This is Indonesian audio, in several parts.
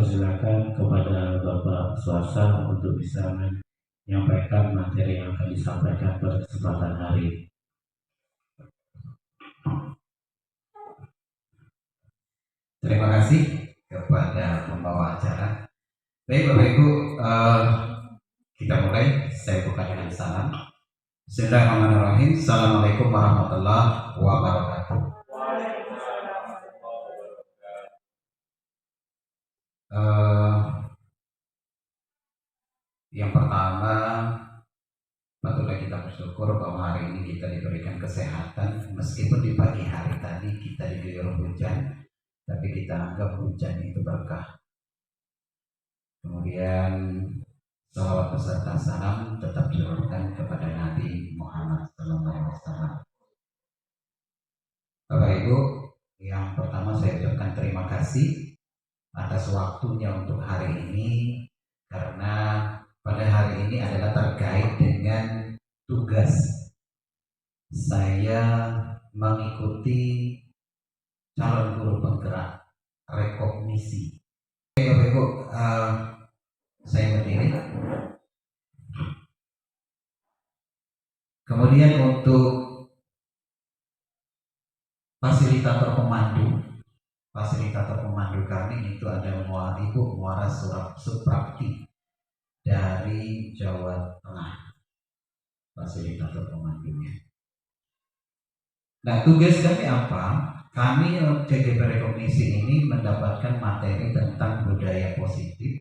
persilakan kepada Bapak Swasta untuk bisa menyampaikan materi yang akan disampaikan pada kesempatan hari ini. Terima kasih kepada pembawa acara. Baik Bapak Ibu, kita mulai. Saya buka dengan salam. Bismillahirrahmanirrahim. Assalamualaikum warahmatullahi wabarakatuh. Yang pertama, patutlah kita bersyukur bahwa hari ini kita diberikan kesehatan. Meskipun di pagi hari tadi kita diguyur hujan, tapi kita anggap hujan itu berkah. Kemudian salawat beserta salam tetap diurutkan kepada Nabi Muhammad SAW. Bapak Ibu, yang pertama saya ucapkan terima kasih atas waktunya untuk hari ini, karena pada hari ini adalah terkait dengan tugas saya mengikuti calon guru penggerak rekognisi. Bapak Ibu, saya berdiri. Kemudian untuk fasilitator pemandu kami itu ada Ibu Muara Suprapti dari Jawa Tengah, fasilitator pemandunya. Nah, tugas kami apa? Kami CGP Rekognisi ini mendapatkan materi tentang budaya positif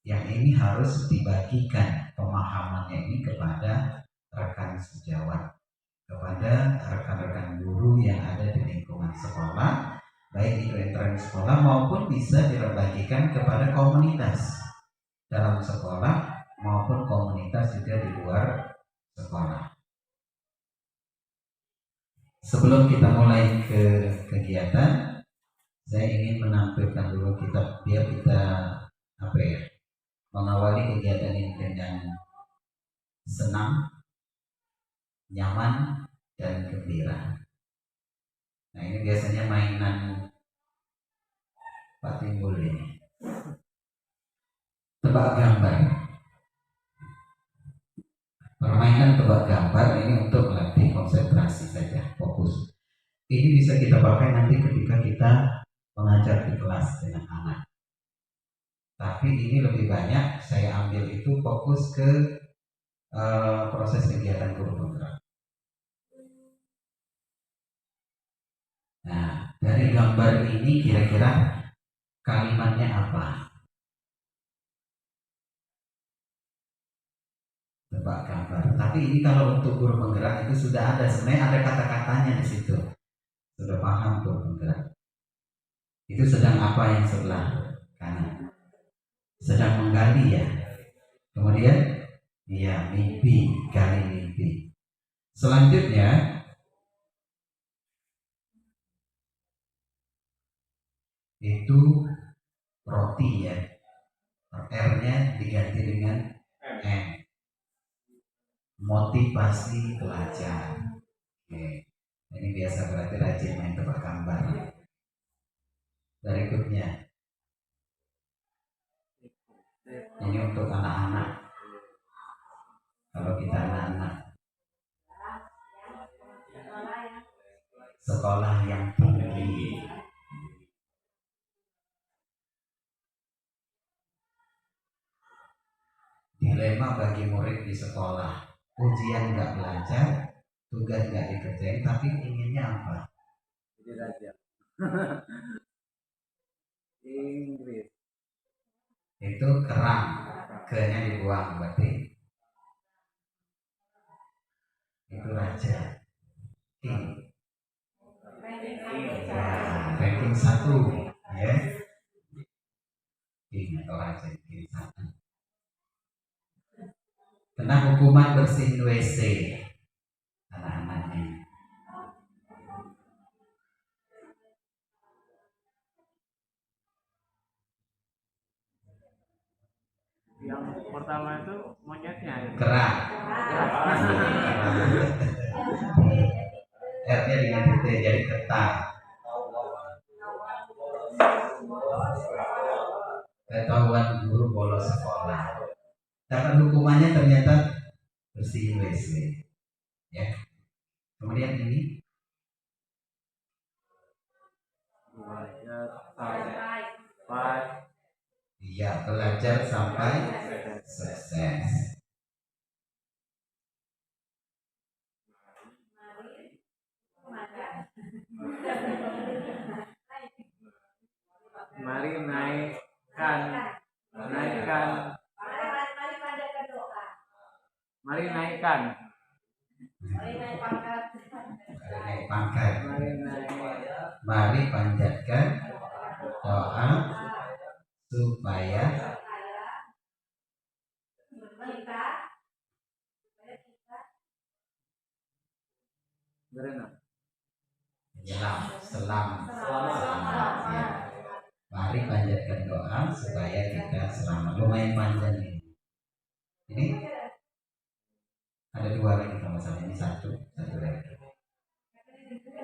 yang ini harus dibagikan pemahamannya ini kepada rekan sejawat, kepada rekan-rekan guru yang ada di lingkungan sekolah, baik itu internal sekolah maupun bisa dibagikan kepada komunitas dalam sekolah maupun komunitas juga di luar sekolah. Sebelum kita mulai ke kegiatan, saya ingin menampilkan dulu kita biar kita mengawali kegiatan ini dengan senang, nyaman, dan gembira. Nah, ini biasanya mainan Pak Timbul ini. Tebak gambar. Permainan tebak gambar ini untuk melatih konsentrasi saja, fokus. Ini bisa kita pakai nanti ketika kita mengajar di kelas dengan anak. Tapi ini lebih banyak saya ambil itu fokus ke proses kegiatan guru penggerak. Nah, dari gambar ini kira-kira kalimatnya apa? Tebak gambar. Tapi ini kalau untuk guru penggerak itu sudah ada, sebenarnya ada kata-katanya di situ. Sudah paham guru penggerak. Itu sedang apa yang sebelah kanan? Sedang menggali ya. Kemudian ya, mimpi, gali mimpi. Selanjutnya itu roti ya. R-nya diganti dengan M. Motivasi belajar. Oke. Ini biasa berarti rajin main tebak gambar. Berikutnya ini untuk anak-anak. Kalau kita anak-anak sekolah yang tinggi. Dilema bagi murid di sekolah. Ujian nggak belajar, tugas nggak dikerjain, tapi inginnya apa? Jadi raja. Inggris. Itu kerang, ke-nya dibuang berarti itu raja. King. Ranking 1 ya. King atau raja, king 1. Kena hukuman bersihin WC anak-anaknya. Yang pertama itu monyetnya Kerang. R-nya dengan T jadi ketar. ketahuan guru bolos sekolah. Dapat hukumannya ternyata bersihin WC. Ya. Kemudian ini belajar sampai sukses. Mari naikkan. Mari naikkan. Mari panjatkan doa supaya selamat. Ya. Mari panjatkan doa supaya kita selamat. Lumayan panjang ini. Ini ada dua lagi kalau misalnya ini satu lagi.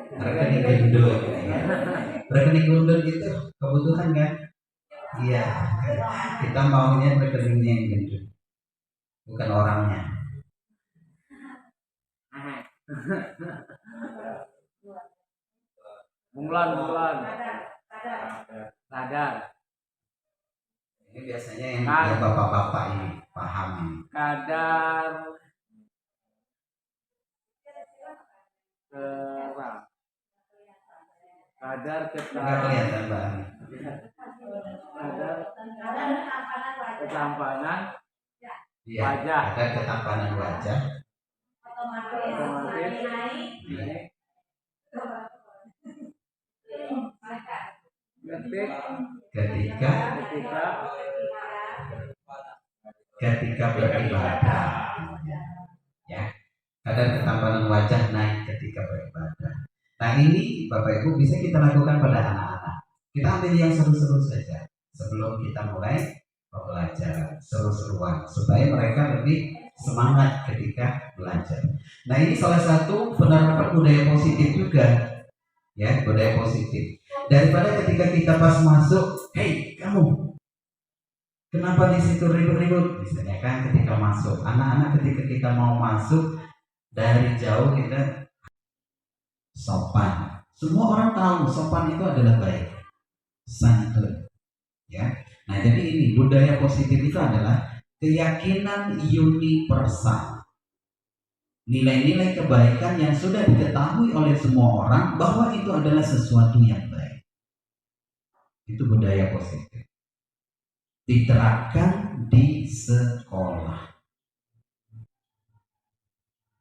Rekening gundul, rekening gundul itu kebutuhan kan? Iya. Kita maunya rekeningnya yang gundul, bukan orangnya. Bulan. Sadar. Ini biasanya yang bapak-bapak ini paham ini. Kadar kelihatan Mbak Ani. Ketampanan Iya, wajah. ada ketampanan wajah. Otomatis ketika beribadah. Ya, kadar ketampanan wajah naik ketika beribadah. Nah ini Bapak Ibu bisa kita lakukan pada anak-anak. Kita ambil yang seru-seru saja sebelum kita mulai pembelajaran, seru-seruan supaya mereka lebih semangat ketika belajar. Nah ini salah satu penerapan budaya positif juga, ya, budaya positif. Daripada ketika kita pas masuk, hei kamu, kenapa di situ ribut-ribut? Misalnya kan ketika masuk, anak-anak ketika kita mau masuk dari jauh kita sopan. Semua orang tahu sopan itu adalah baik, santun. Ya. Nah jadi ini budaya positif itu adalah keyakinan universal, nilai-nilai kebaikan yang sudah diketahui oleh semua orang bahwa itu adalah sesuatu yang baik. Itu budaya positif. Diterapkan di sekolah.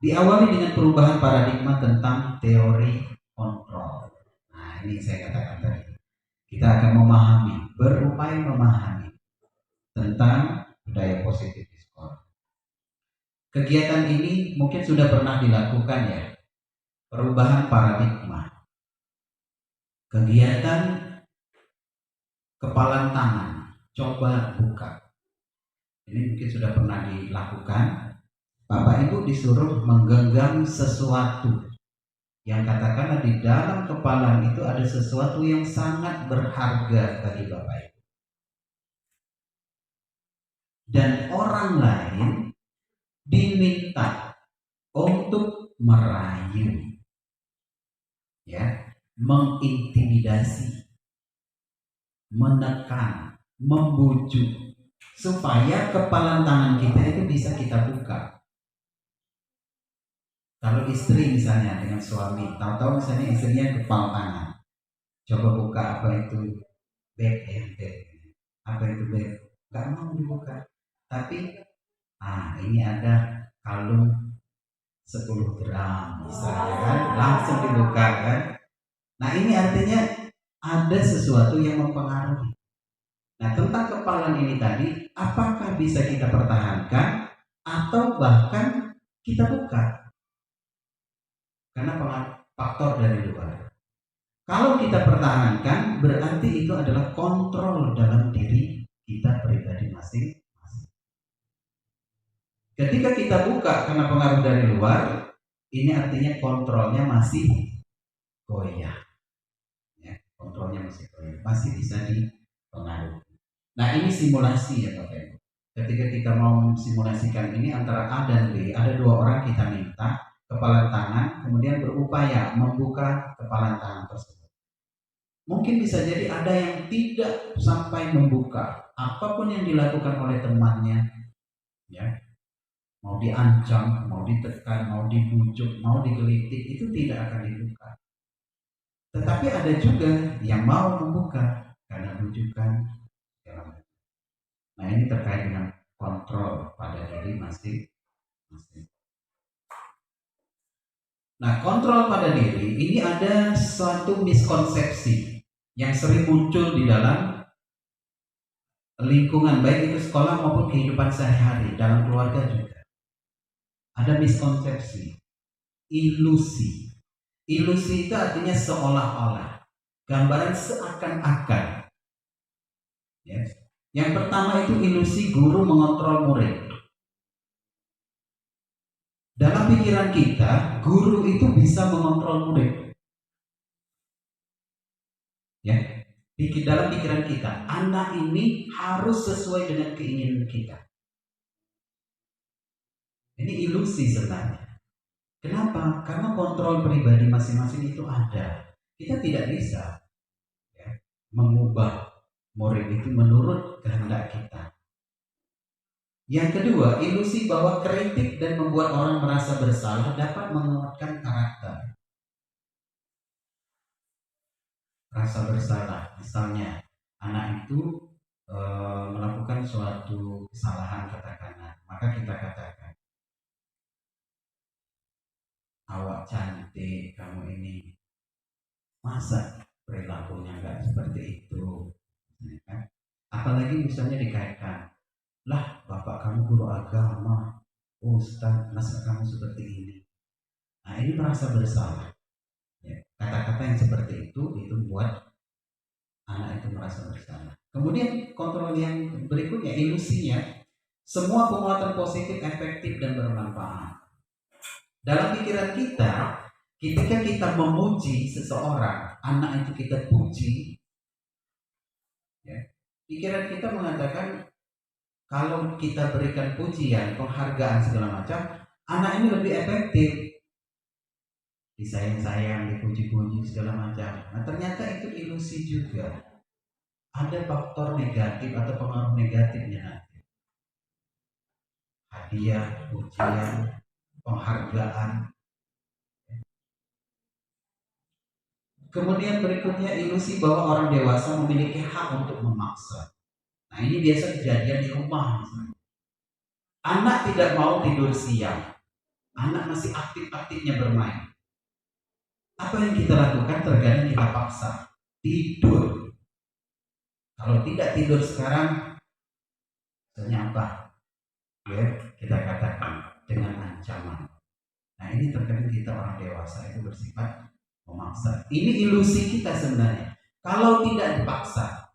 Diawali dengan perubahan paradigma tentang teori kontrol. Nah ini saya katakan tadi. Kita akan berupaya memahami tentang budaya positif di sekolah. Kegiatan ini mungkin sudah pernah dilakukan ya. Perubahan paradigma. Kegiatan kepalan tangan. Coba buka. Ini mungkin sudah pernah dilakukan. Bapak Ibu disuruh menggenggam sesuatu yang katakanlah di dalam kepala itu ada sesuatu yang sangat berharga bagi Bapak Ibu. Dan orang lain diminta untuk merayu, ya, mengintimidasi, menekan, membujuk supaya kepalan tangan kita itu bisa kita buka. Kalau istri misalnya dengan suami, tahu-tahu misalnya istrinya kepal tangan, coba buka apa itu bag ya, bag. Apa itu bag? Gak mau dibuka. Tapi, ini ada kalung 10 gram misalnya kan, langsung dibuka kan. Nah ini artinya ada sesuatu yang mempengaruhi. Nah tentang kepalan ini tadi, apakah bisa kita pertahankan atau bahkan kita buka? Karena faktor dari luar. Kalau kita pertahankan, berarti itu adalah kontrol dalam diri kita pribadi masing-masing. Ketika kita buka karena pengaruh dari luar, ini artinya kontrolnya masih goyah. Ya, kontrolnya masih goyah, masih bisa dipengaruhi. Nah ini simulasi ya Bapak Ibu. Ketika kita mau simulasikan ini antara A dan B, ada dua orang kita minta kepalan tangan, kemudian berupaya membuka kepalan tangan tersebut. Mungkin bisa jadi ada yang tidak sampai membuka, apapun yang dilakukan oleh temannya, ya, mau diancam, mau ditekan, mau dibujuk, mau digelitik, itu tidak akan dibuka. Tetapi ada juga yang mau membuka karena bujukan. Nah ini terkait dengan kontrol pada diri masing-masing. Nah kontrol pada diri ini ada suatu miskonsepsi yang sering muncul di dalam lingkungan, baik itu sekolah maupun kehidupan sehari-hari, dalam keluarga juga. Ada miskonsepsi, ilusi. Ilusi itu artinya seolah-olah, gambaran seakan-akan. Ya. Yang pertama itu ilusi guru mengontrol murid. Dalam pikiran kita, guru itu bisa mengontrol murid. Ya, dalam pikiran kita, anak ini harus sesuai dengan keinginan kita. Ini ilusi sebenarnya. Kenapa? Karena kontrol pribadi masing-masing itu ada. Kita tidak bisa mengubah murid itu menurut kehendak kita. Yang kedua, ilusi bahwa kritik dan membuat orang merasa bersalah dapat menguatkan karakter. Rasa bersalah, misalnya anak itu melakukan suatu kesalahan katakanlah, maka kita katakan, awak cantik, kamu ini masa perilakunya nggak seperti itu. Apalagi misalnya dikaitkan, lah bapak kamu guru agama, ustaz, masa kamu seperti ini. Nah ini merasa bersalah. Kata-kata yang seperti itu buat anak itu merasa bersalah. Kemudian kontrol yang berikutnya, ilusinya, semua penguatan positif efektif dan bermanfaat. Dalam pikiran kita, ketika kita memuji seseorang, anak itu kita puji, pikiran kita mengatakan kalau kita berikan pujian, penghargaan segala macam, anak ini lebih efektif, disayang-sayang, dipuji-puji segala macam. Nah ternyata itu ilusi juga. Ada faktor negatif atau pengaruh negatifnya nanti. Hadiah, pujian, penghargaan. Kemudian berikutnya ilusi bahwa orang dewasa memiliki hak untuk memaksa. Nah ini biasa kejadian di rumah misalnya. Anak tidak mau tidur siang, anak masih aktif-aktifnya bermain. Apa yang kita lakukan? Terkadang kita paksa tidur. Kalau tidak tidur sekarang, misalnya apa? Ya, kita katakan dengan ancaman. Nah ini terkadang kita orang dewasa itu bersifat memaksa. Ini ilusi kita sebenarnya. Kalau tidak dipaksa,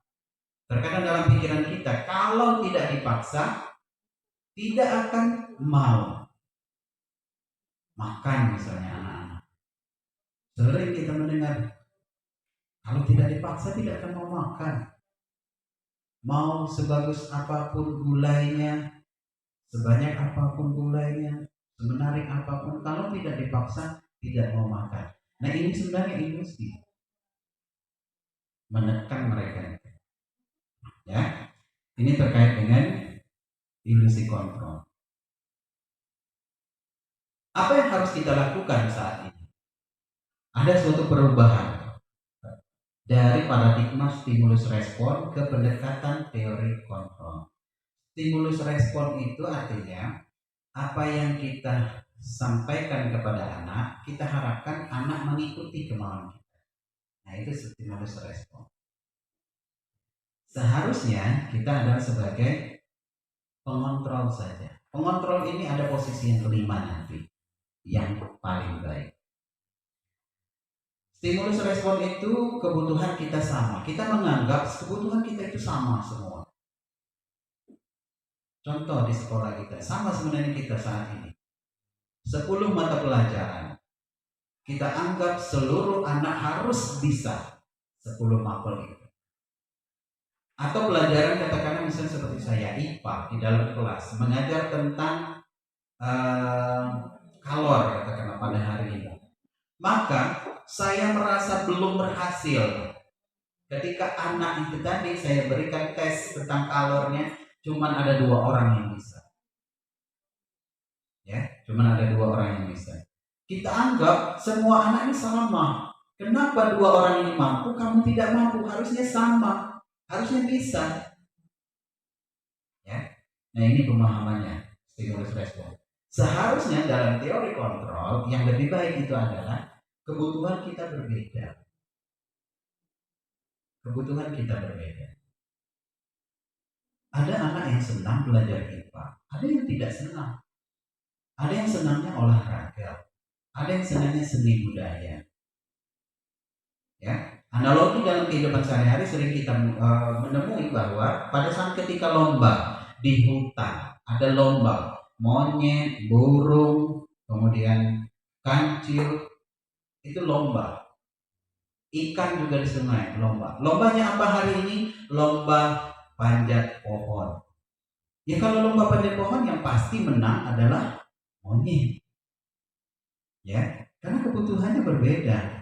terkadang dalam pikiran kita, kalau tidak dipaksa, tidak akan mau makan misalnya anak-anak. Sering kita mendengar, kalau tidak dipaksa tidak akan mau makan. Mau sebagus apapun gulainya, sebanyak apapun gulainya, semenarik apapun, kalau tidak dipaksa tidak mau makan. Nah ini sebenarnya ilusi, menekan mereka. Ya, ini terkait dengan ilusi kontrol. Apa yang harus kita lakukan saat ini? Ada suatu perubahan dari paradigma stimulus respon ke pendekatan teori kontrol. Stimulus respon itu artinya apa yang kita sampaikan kepada anak, kita harapkan anak mengikuti kemauan kita. Nah itu stimulus respon. Seharusnya kita adalah sebagai pengontrol saja. Pengontrol ini ada posisi yang kelima nanti, yang paling baik. Stimulus respon itu kebutuhan kita sama. Kita menganggap kebutuhan kita itu sama semua. Contoh di sekolah kita, sama sebenarnya kita saat ini. 10 mata pelajaran. Kita anggap seluruh anak harus bisa 10 mapel itu. Atau pelajaran katakanlah misalnya seperti saya IPA di dalam kelas mengajar tentang kalor katakanlah pada hari ini. Maka saya merasa belum berhasil ketika anak itu tadi saya berikan tes tentang kalornya, cuman ada 2 orang yang bisa. Ya, cuman ada 2 orang yang bisa. Kita anggap semua anak ini sama. Kenapa 2 orang ini mampu, kamu tidak mampu? Harusnya sama, harusnya bisa. Ya, nah ini pemahamannya stimulus respon. Seharusnya dalam teori kontrol yang lebih baik itu adalah kebutuhan kita berbeda. Kebutuhan kita berbeda. Ada anak yang senang belajar IPA, ada yang tidak senang. Ada yang senangnya olahraga, ada yang senangnya seni budaya. Ya, analogi dalam kehidupan sehari-hari sering kita menemui bahwa pada saat ketika lomba di hutan, ada lomba monyet, burung, kemudian kancil, itu lomba. Ikan juga di sungai, lomba. Lombanya apa hari ini? Lomba panjat pohon. Ya kalau lomba panjat pohon yang pasti menang adalah monyet. Ya, karena kebutuhannya berbeda.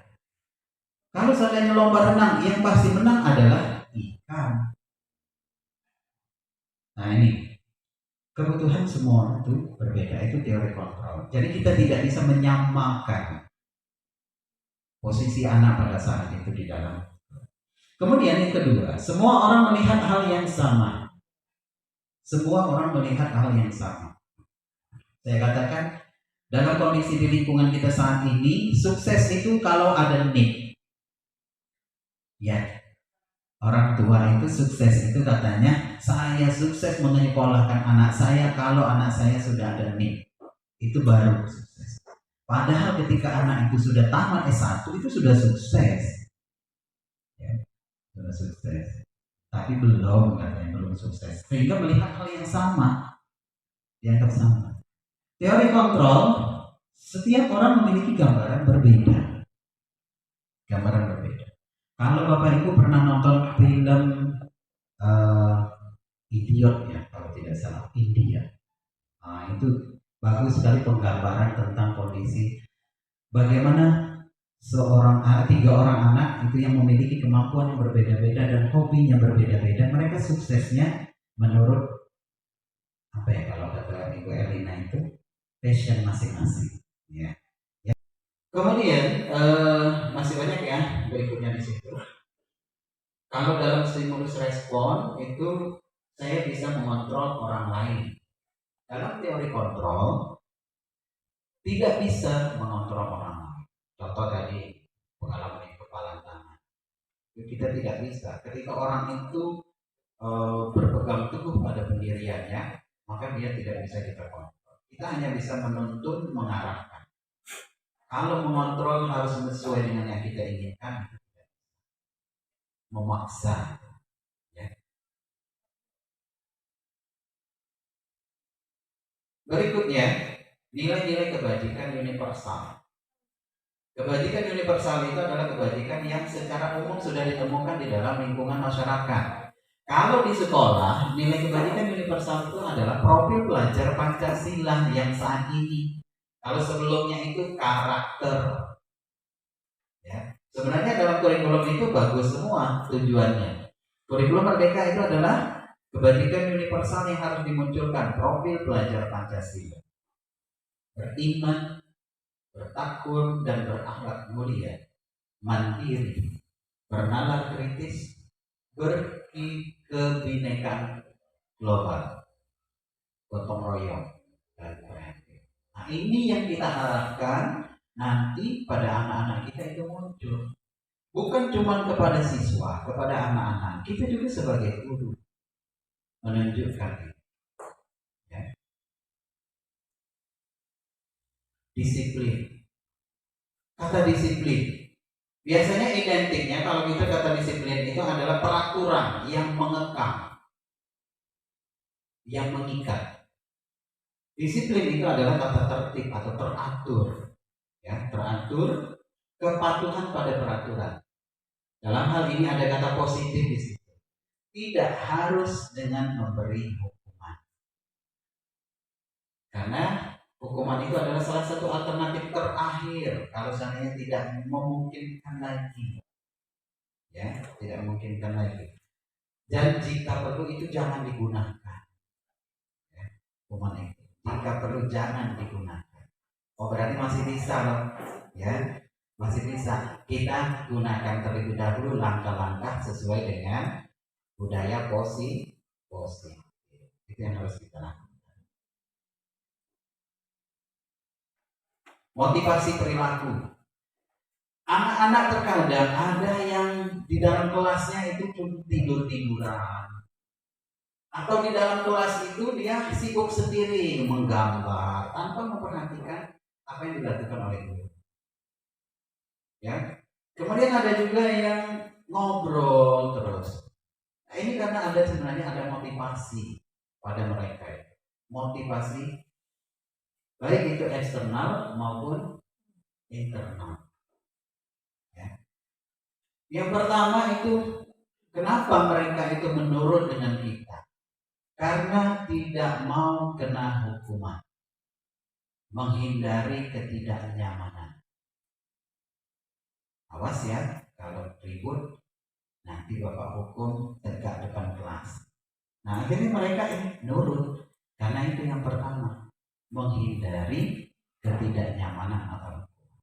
Kalau seandainya lomba renang, yang pasti menang adalah ikan. Nah ini, kebutuhan semua itu berbeda, itu teori kontrol. Jadi kita tidak bisa menyamakan posisi anak pada saat itu di dalam. Kemudian yang kedua, semua orang melihat hal yang sama. Semua orang melihat hal yang sama. Saya katakan, dalam kondisi di lingkungan kita saat ini, sukses itu kalau ada NIP. Ya, orang tua itu sukses itu katanya, saya sukses menyekolahkan anak saya kalau anak saya sudah ada NIP. Itu baru sukses. Padahal ketika anak itu sudah tamat S1 itu sudah sukses. Ya, sudah sukses. Tapi belum katanya, belum sukses. Sehingga melihat hal yang sama. Dianggap sama. Teori kontrol, setiap orang memiliki gambaran berbeda. Gambaran berbeda. Kalau Bapak Ibu pernah nonton film Idiot ya, kalau tidak salah, India. Nah, itu bagus sekali penggambaran tentang kondisi bagaimana 3 orang anak itu yang memiliki kemampuan yang berbeda-beda dan hobinya berbeda-beda, mereka suksesnya menurut apa ya kalau kata Ibu Erlina itu passion masing-masing. Ya. Ya. Kemudian masih banyak ya berikutnya di situ. Kalau dalam stimulus respon itu saya bisa mengontrol orang lain. Dalam teori kontrol tidak bisa mengontrol orang lain. Contoh tadi pengalaman yang kepalan tangan. Kita tidak bisa. Ketika orang itu berpegang teguh pada pendiriannya, maka dia tidak bisa kita kontrol. Kita hanya bisa menuntun, mengarahkan. Kalau mengontrol harus sesuai dengan yang kita inginkan, memaksa. Ya. Berikutnya, nilai-nilai kebajikan universal. Kebajikan universal itu adalah kebajikan yang secara umum sudah ditemukan di dalam lingkungan masyarakat. Kalau di sekolah, nilai kebajikan universal itu adalah profil pelajar Pancasila yang saat ini. Kalau sebelumnya itu karakter. Ya. Sebenarnya dalam kurikulum itu bagus semua tujuannya. Kurikulum Merdeka itu adalah kebajikan universal yang harus dimunculkan, profil pelajar Pancasila. Beriman, bertakwa dan berakhlak mulia, mandiri, bernalar kritis, berkebinekaan global, gotong royong dan kreatif. Nah ini yang kita harapkan nanti pada anak-anak kita itu muncul. Bukan cuma kepada siswa, kepada anak-anak, kita juga sebagai guru menunjukkan ya. Disiplin. Kata disiplin biasanya identiknya kalau kita kata disiplin itu adalah peraturan yang mengekang, yang mengikat. Disiplin itu adalah tata tertib atau teratur, ya, teratur, kepatuhan pada peraturan. Dalam hal ini ada kata positif di situ. tidak harus dengan memberi hukuman. Karena hukuman itu adalah salah satu alternatif terakhir kalau seandainya tidak memungkinkan lagi. Ya, tidak memungkinkan lagi. Dan jika perlu itu jangan digunakan. Ya, hukuman itu. Jika perlu jangan digunakan. Oh, berarti masih bisa loh. Ya, masih bisa. Kita gunakan terlebih dahulu langkah-langkah sesuai dengan budaya positif. Itu yang harus kita lakukan. Motivasi perilaku. Anak-anak terkadang ada yang di dalam kelasnya itu cuma tidur-tiduran. Atau di dalam kelas itu dia sibuk sendiri menggambar tanpa memperhatikan apa yang dilakukan oleh guru. Ya. Kemudian ada juga yang ngobrol terus. Nah, ini karena sebenarnya ada motivasi pada mereka. Motivasi baik itu eksternal maupun internal. Ya. Yang pertama itu kenapa mereka itu menurut dengan kita? Karena tidak mau kena hukuman, menghindari ketidaknyamanan. Awas ya, kalau ribut nanti bapak hukum tegak depan kelas. Nah akhirnya mereka nurut karena itu yang pertama, menghindari ketidaknyamanan atau hukuman.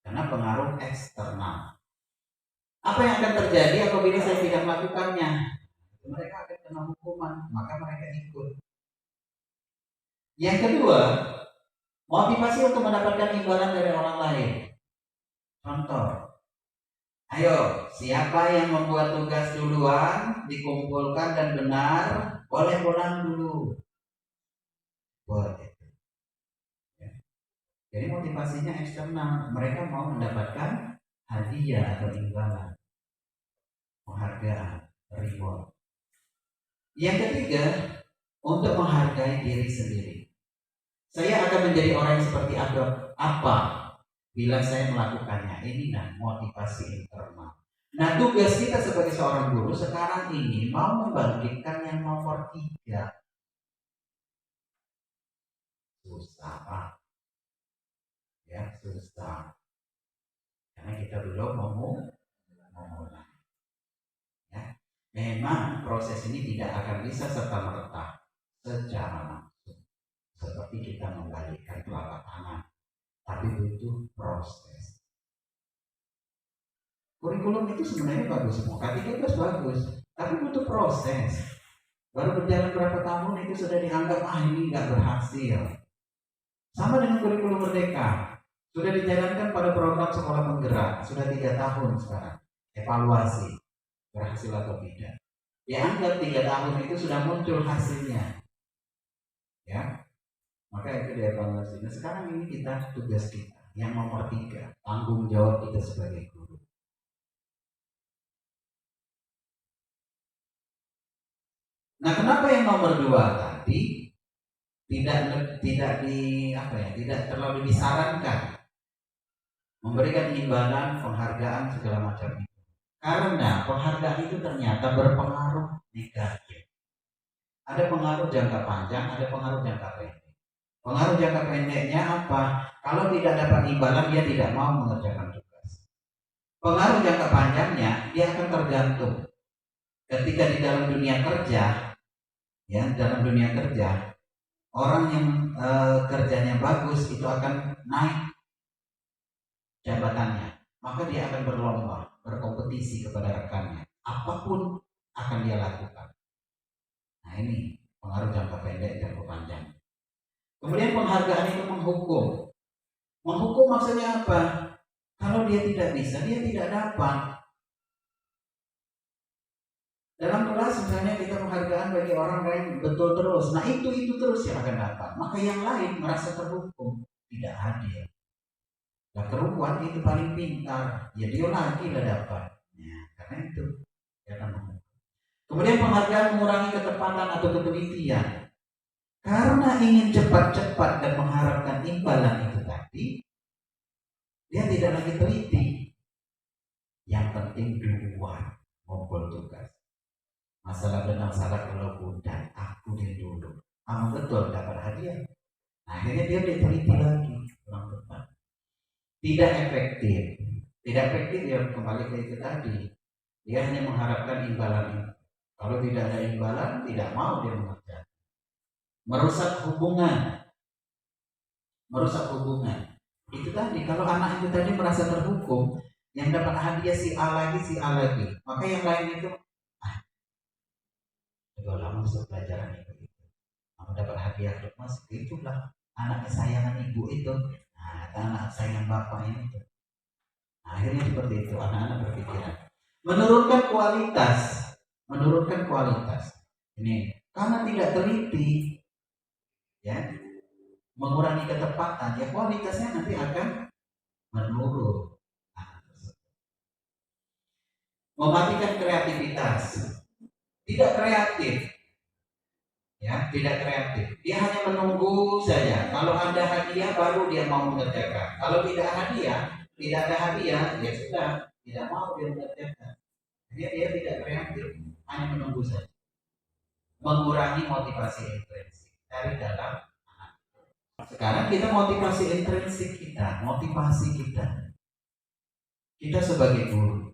Karena pengaruh eksternal. Apa yang akan terjadi apabila saya tidak melakukannya? Mereka akan kena hukuman, maka mereka ikut. Yang kedua, motivasi untuk mendapatkan imbalan dari orang lain. Contoh, ayo siapa yang membuat tugas duluan, dikumpulkan dan benar, boleh pulang dulu. Boleh. Ya. Jadi motivasinya eksternal, mereka mau mendapatkan hadiah atau imbalan, penghargaan, reward. Yang ketiga, untuk menghargai diri sendiri. Saya akan menjadi orang yang seperti apa bila saya melakukannya. Ini motivasi internal. Nah, tugas kita sebagai seorang guru sekarang ini mau membangkitkan yang nomor 3. Susah, Pak. Ya, susah. Karena kita belum mau mulai. Ya. Memang proses ini tidak akan bisa serta-merta secara langsung seperti kita membalikkan telapak tangan, tapi butuh proses. Kurikulum itu sebenarnya bagus semua, K13 bagus, tapi butuh proses. Baru berjalan berapa tahun itu sudah dianggap ini nggak berhasil. Sama dengan kurikulum Merdeka, sudah dijalankan pada program sekolah penggerak, sudah 3 tahun sekarang evaluasi. Berhasil atau tidak. Dianggap 3 tahun itu sudah muncul hasilnya. Ya. Maka itu dievaluasi. Nah sekarang ini kita tugas kita yang nomor 3, tanggung jawab kita sebagai guru. Nah kenapa yang nomor 2 tadi tidak terlalu disarankan memberikan imbalan, penghargaan segala macam itu. Karena penghargaan itu ternyata berpengaruh negatif. Ada pengaruh jangka panjang, ada pengaruh jangka pendek. Pengaruh jangka pendeknya apa? Kalau tidak dapat imbalan, dia tidak mau mengerjakan tugas. Pengaruh jangka panjangnya, dia akan tergantung. Ketika di dalam dunia kerja, orang yang kerjanya bagus itu akan naik jabatannya. Maka dia akan berlomba, berkompetisi kepada rekannya. Apapun akan dia lakukan. Nah ini pengaruh jangka pendek dan jangka panjang. Kemudian penghargaan itu menghukum. Menghukum maksudnya apa? Kalau dia tidak bisa, dia tidak dapat. Dalam kelas misalnya kita penghargaan bagi orang lain betul terus. Nah itu terus yang akan dapat. Maka yang lain merasa terhukum, tidak hadir. Nah kerukuan itu paling pintar, ya dia lagi lah dapat. Ya, karena itu ya kan. Kemudian penghargaan mengurangi ketepatan atau ketelitian. Karena ingin cepat-cepat dan mengharapkan imbalan itu tadi, dia tidak lagi teliti. Yang penting duluan. ngumpul tugas. Masalah benar salah kalau udah aku dia dulu. Kamu betul dapat hadiah. Nah, akhirnya dia diteliti lagi kurang tepat. Tidak efektif. Tidak efektif ya kembali ke itu tadi. Dia hanya mengharapkan imbalan itu. Kalau tidak ada imbalan, tidak mau dia mengerjakan. Merusak hubungan. Merusak hubungan. Itu tadi, kalau anak itu tadi merasa terhukum, yang dapat hadiah si A lagi, si A lagi. Maka yang lain itu, udah lama masuk pelajaran itu. Kamu dapat hadiah mas, itulah anak kesayangan ibu itu. Nah, anak kesayangan bapak ini itu. Nah, akhirnya seperti itu, anak-anak berpikiran. Menurunkan kualitas. Ini karena tidak teliti, ya, mengurangi ketepatan, ya kualitasnya nanti akan menurun. Mematikan kreativitas, tidak kreatif, ya, tidak kreatif. Dia hanya menunggu saja. Kalau ada hadiah baru dia mau mengerjakan. Kalau tidak ada hadiah, ya sudah, tidak mau dia mengerjakan. Dia tidak kreatif, hanya menunggu saja. Mengurangi motivasi intrinsik dari dalam anak. Sekarang kita motivasi intrinsik kita, kita sebagai guru.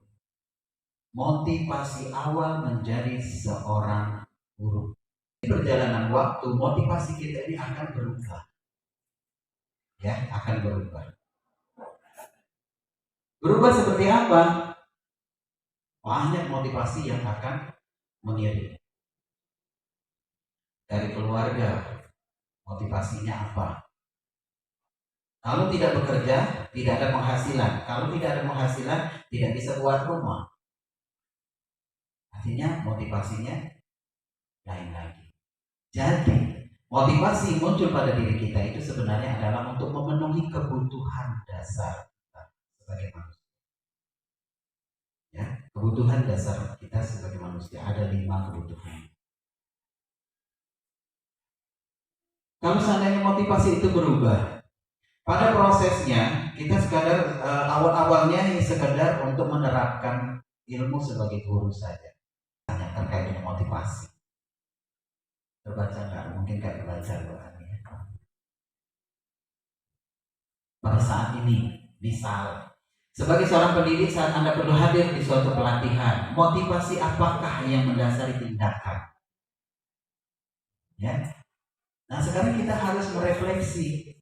Motivasi awal menjadi seorang guru. Di perjalanan waktu, motivasi kita ini akan berubah. Ya, akan berubah. Berubah seperti apa? Banyak motivasi yang akan mengiring. Dari keluarga, motivasinya apa? Kalau tidak bekerja, tidak ada penghasilan. Kalau tidak ada penghasilan, tidak bisa buat rumah. Artinya motivasinya lain lagi. Jadi motivasi muncul pada diri kita itu sebenarnya adalah untuk memenuhi kebutuhan dasar kita sebagai manusia. Ya, kebutuhan dasar kita sebagai manusia ada 5 kebutuhan. Kalau seandainya motivasi itu berubah, pada prosesnya kita sekadar awal-awalnya ini sekedar untuk menerapkan ilmu sebagai guru saja. Terkait dengan motivasi. Terbaca nggak? Mungkin nggak terbaca doanya. Pada saat ini, misal sebagai seorang pendidik saat Anda perlu hadir di suatu pelatihan, motivasi apakah yang mendasari tindakan? Ya. Nah, sekarang kita harus merefleksi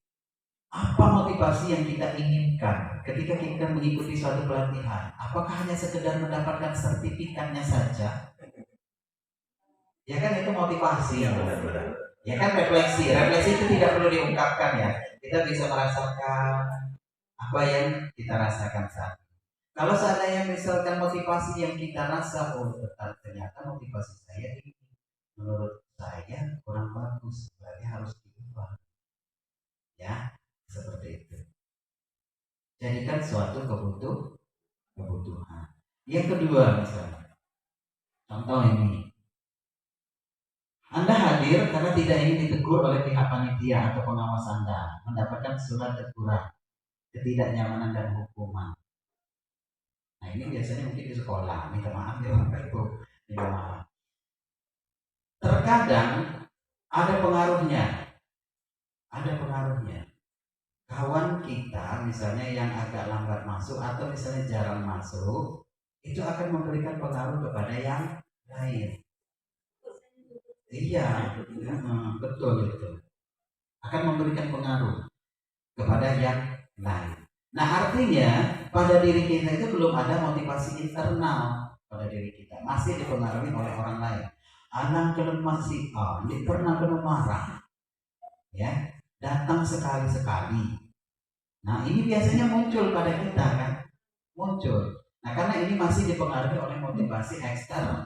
apa motivasi yang kita inginkan ketika kita mengikuti suatu pelatihan. Apakah hanya sekedar mendapatkan sertifikatnya saja? Ya kan itu motivasi ya benar-benar. Ya kan refleksi itu tidak perlu diungkapkan ya. Kita bisa merasakan apa yang kita rasakan saat ini. Kalau seandainya misalkan motivasi yang kita rasa, ternyata motivasi saya ini menurut saya kurang bagus, berarti harus diubah. Ya, seperti itu. Jadikan suatu kebutuhan. Yang kedua misalnya, contoh ini. Anda hadir karena tidak ingin ditegur oleh pihak panitia atau pengawas Anda, mendapatkan surat teguran, ketidaknyamanan dan hukuman. Nah ini biasanya mungkin di sekolah, minta maaf ya Bapak Ibu, minta maaf. Terkadang ada pengaruhnya. Kawan kita misalnya yang agak lambat masuk atau misalnya jarang masuk, itu akan memberikan pengaruh kepada yang lain. Iya, betul itu. Akan memberikan pengaruh kepada yang lain. Nah artinya pada diri kita itu belum ada motivasi internal pada diri kita. Masih dipengaruhi oleh orang lain. Anak kelemah si A, dia pernah kena marah. Ya, datang sekali-sekali. Nah ini biasanya muncul pada kita kan. Muncul. Nah karena ini masih dipengaruhi oleh motivasi eksternal.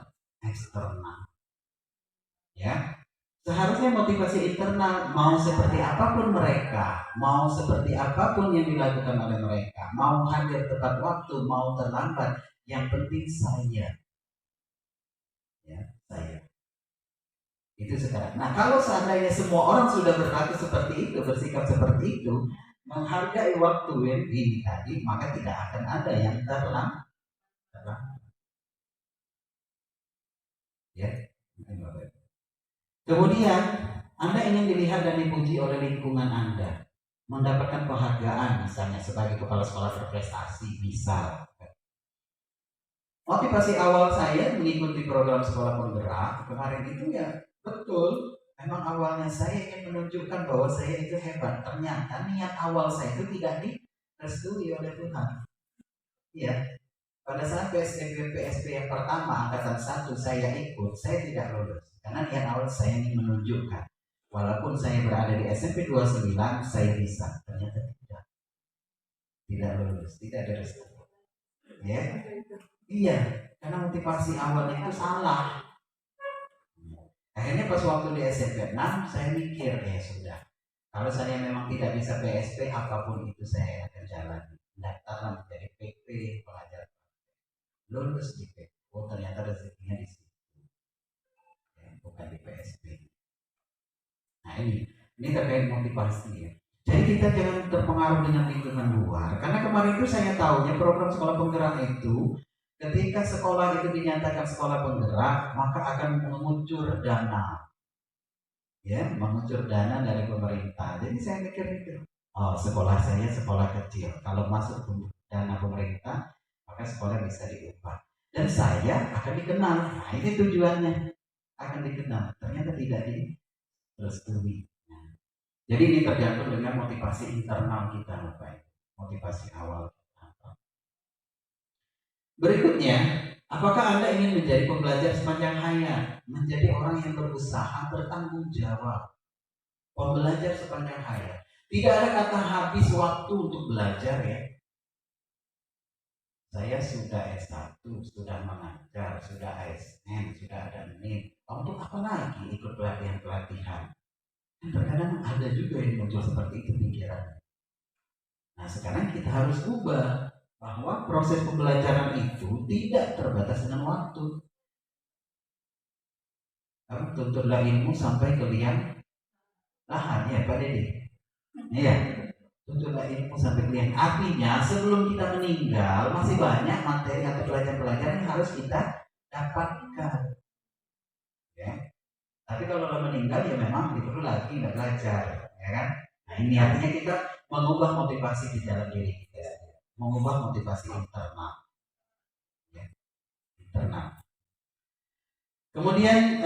Ya, seharusnya motivasi internal mau seperti apapun mereka, mau seperti apapun yang dilakukan oleh mereka, mau hadir tepat waktu, mau terlambat, yang penting saya. Ya, saya. Itu sekarang. Nah, kalau seandainya semua orang sudah berlaku seperti itu, bersikap seperti itu, menghargai waktu yang ini tadi, maka tidak akan ada yang terlambat. Kemudian Anda ingin dilihat dan dipuji oleh lingkungan Anda, mendapatkan penghargaan misalnya sebagai kepala sekolah berprestasi, misal. Motivasi awal saya mengikuti program sekolah penggerak kemarin itu ya betul. Memang awalnya saya ingin menunjukkan bahwa saya itu hebat. Ternyata niat awal saya itu tidak direstui oleh Tuhan. Ya, pada saat PSP yang pertama angkatan 1 saya ikut, saya tidak lulus. Karena niat awal saya ingin menunjukkan, walaupun saya berada di SMP 29, saya bisa. Ternyata tidak lulus, tidak ada restu. Ya, iya, karena motivasi awalnya itu salah. Akhirnya pas waktu di SMP 6 saya mikir ya sudah. Kalau saya memang tidak bisa PSP, apapun itu saya akan jalani. Daftarlah menjadi PP, pelajar. Lulus di PP. Oh ternyata rezekinya di situ, ya, bukan di PSP. Nah ini terkait motivasi ya. Jadi kita jangan terpengaruh dengan lingkungan luar. Karena kemarin itu saya tahunya program sekolah penggerak itu, ketika sekolah itu dinyatakan sekolah penggerak, maka akan mengucur dana. Ya, mengucur dana dari pemerintah. Jadi saya mikir itu, oh sekolah saya sekolah kecil. Kalau masuk dana pemerintah, maka sekolah bisa diubah. Dan saya akan dikenal. Nah ini tujuannya, akan dikenal. Ternyata tidak direstui. Jadi ini tergantung dengan motivasi internal kita, Bapak. Motivasi awal kita. Berikutnya, apakah Anda ingin menjadi pembelajar sepanjang hayat? Menjadi orang yang berusaha, bertanggung jawab. Pembelajar sepanjang hayat. Tidak ada kata habis waktu untuk belajar ya. Saya sudah S1, sudah mengajar, sudah ASN, sudah ada NIM. Untuk apa lagi ikut pelatihan-pelatihan? Terkadang ada juga yang muncul seperti itu pikiran. Nah sekarang kita harus ubah bahwa proses pembelajaran itu tidak terbatas dengan waktu. Kamu tuntutlah ilmu sampai ke liang lahat ya Pak Dede. Iya, tuntutlah ilmu sampai ke liang. Artinya sebelum kita meninggal masih banyak materi atau pelajaran-pelajaran yang harus kita dapatkan. Ya. Tapi kalau udah meninggal ya memang perlu lagi nggak belajar, ya kan? Nah ini artinya kita mengubah motivasi di dalam diri kita, mengubah motivasi internal, ya, internal. Kemudian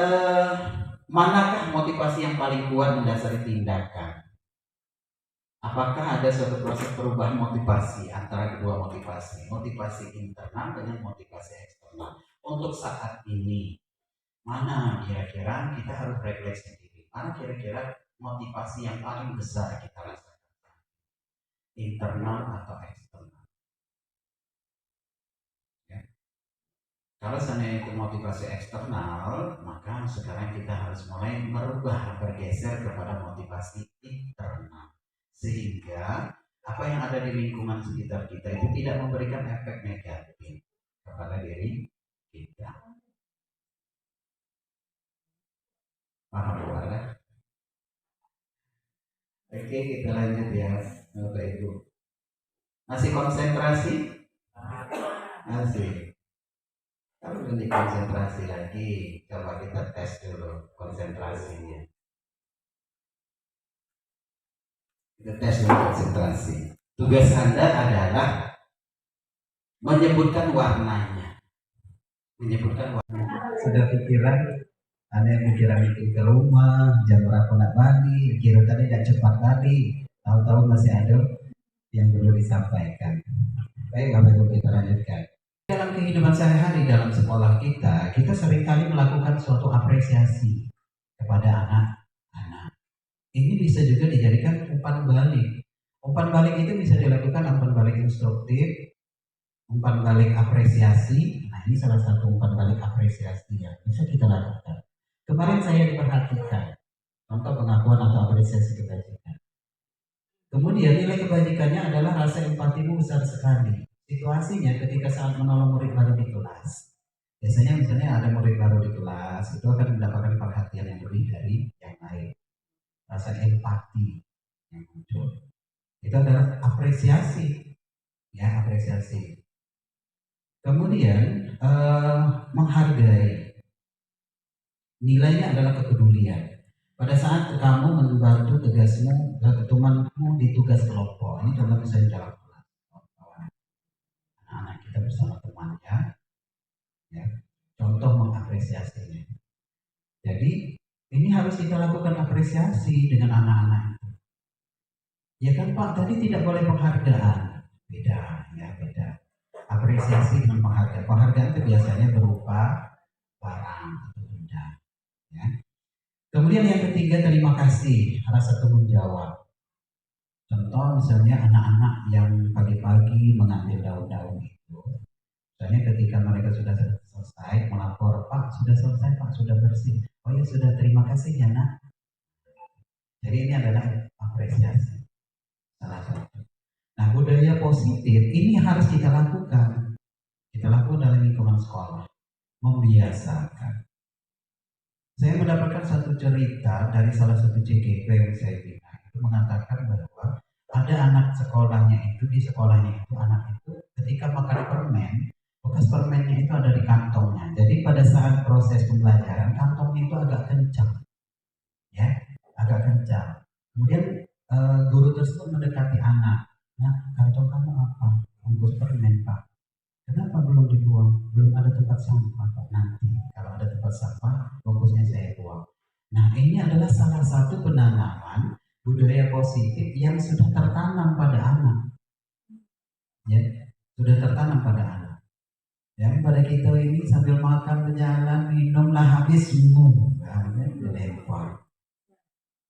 manakah motivasi yang paling kuat mendasari tindakan? Apakah ada suatu proses perubahan motivasi antara kedua motivasi internal dengan motivasi eksternal? Untuk saat ini, mana kira-kira kita harus refleksi diri? Mana kira-kira motivasi yang paling besar kita rasakan? Internal atau eksternal? Ya. Kalau seandainya itu motivasi eksternal, maka sekarang kita harus mulai merubah, bergeser kepada motivasi internal. Sehingga apa yang ada di lingkungan sekitar kita itu tidak memberikan efek negatif kepada diri kita. Paham ya? Oke, kita lanjut ya, Bapak Ibu. Masih konsentrasi? Masih. Kalau belum konsentrasi lagi, coba kita tes dulu konsentrasinya. Kita tes dulu konsentrasi. Tugas Anda adalah menyebutkan warnanya. Menyebutkan warna. Sudah pikiran? Ada yang pikiran itu ke rumah, jam berapa nak balik, kira tadi tidak cepat balik, tahu-tahu masih ada yang perlu disampaikan. Baik, Bapak Ibu kita lanjutkan. Dalam kehidupan sehari-hari dalam sekolah kita seringkali melakukan suatu apresiasi kepada anak-anak. Ini bisa juga dijadikan umpan balik. Umpan balik itu bisa dilakukan umpan balik instruktif, umpan balik apresiasi. Nah, ini salah satu umpan balik apresiasi yang bisa kita lakukan. Kemarin saya diperhatikan, contoh pengakuan atau apresiasi kebajikan. Kemudian nilai kebajikannya adalah rasa empatimu besar sekali. Situasinya ketika saat menolong murid baru di kelas. Biasanya misalnya ada murid baru di kelas, itu akan mendapatkan perhatian yang lebih dari yang lain. Rasa empati yang muncul. Itu adalah apresiasi. Ya, apresiasi. Kemudian menghargai. Nilainya adalah kepedulian. Pada saat kamu membantu tugasmu, temanmu di tugas kelompok, ini contoh misalnya dalam kelas, anak kita bersama temannya, ya, contoh mengapresiasinya. Jadi ini harus kita lakukan apresiasi dengan anak-anak itu. Ya kan Pak, tadi tidak boleh penghargaan, beda, ya beda. Apresiasi dengan penghargaan. Penghargaan itu biasanya berupa barang atau benda. Ya. Kemudian yang ketiga, terima kasih, rasa tanggung jawab. Contoh misalnya anak-anak yang pagi-pagi mengambil daun-daun itu. Misalnya ketika mereka sudah selesai melapor, Pak sudah selesai, Pak sudah bersih. Oh ya sudah, terima kasih ya nak. Jadi ini adalah apresiasi. Salah satu. Nah, budaya positif ini harus kita lakukan. Kita lakukan dalam lingkungan sekolah. Membiasakan. Saya mendapatkan satu cerita dari salah satu CGP yang saya bina. Itu mengatakan bahwa ada anak sekolahnya itu, di sekolahnya itu, anak itu ketika makan permen, bekas permennya itu ada di kantongnya. Jadi pada saat proses pembelajaran, kantongnya itu agak kencang. Ya, agak kencang. Kemudian guru tersebut mendekati anak. Nah, kantong kamu apa? Bungkus permen, Pak. Kenapa belum dibuang? Belum ada tempat sampah, Pak. Nanti kalau ada tempat sampah, bungkusnya saya buang. Nah, ini adalah salah satu penanaman budaya positif yang sudah tertanam pada anak. Ya, sudah tertanam pada anak. Ya, pada kita ini sambil makan berjalan, minumlah habis semua. Dilempar.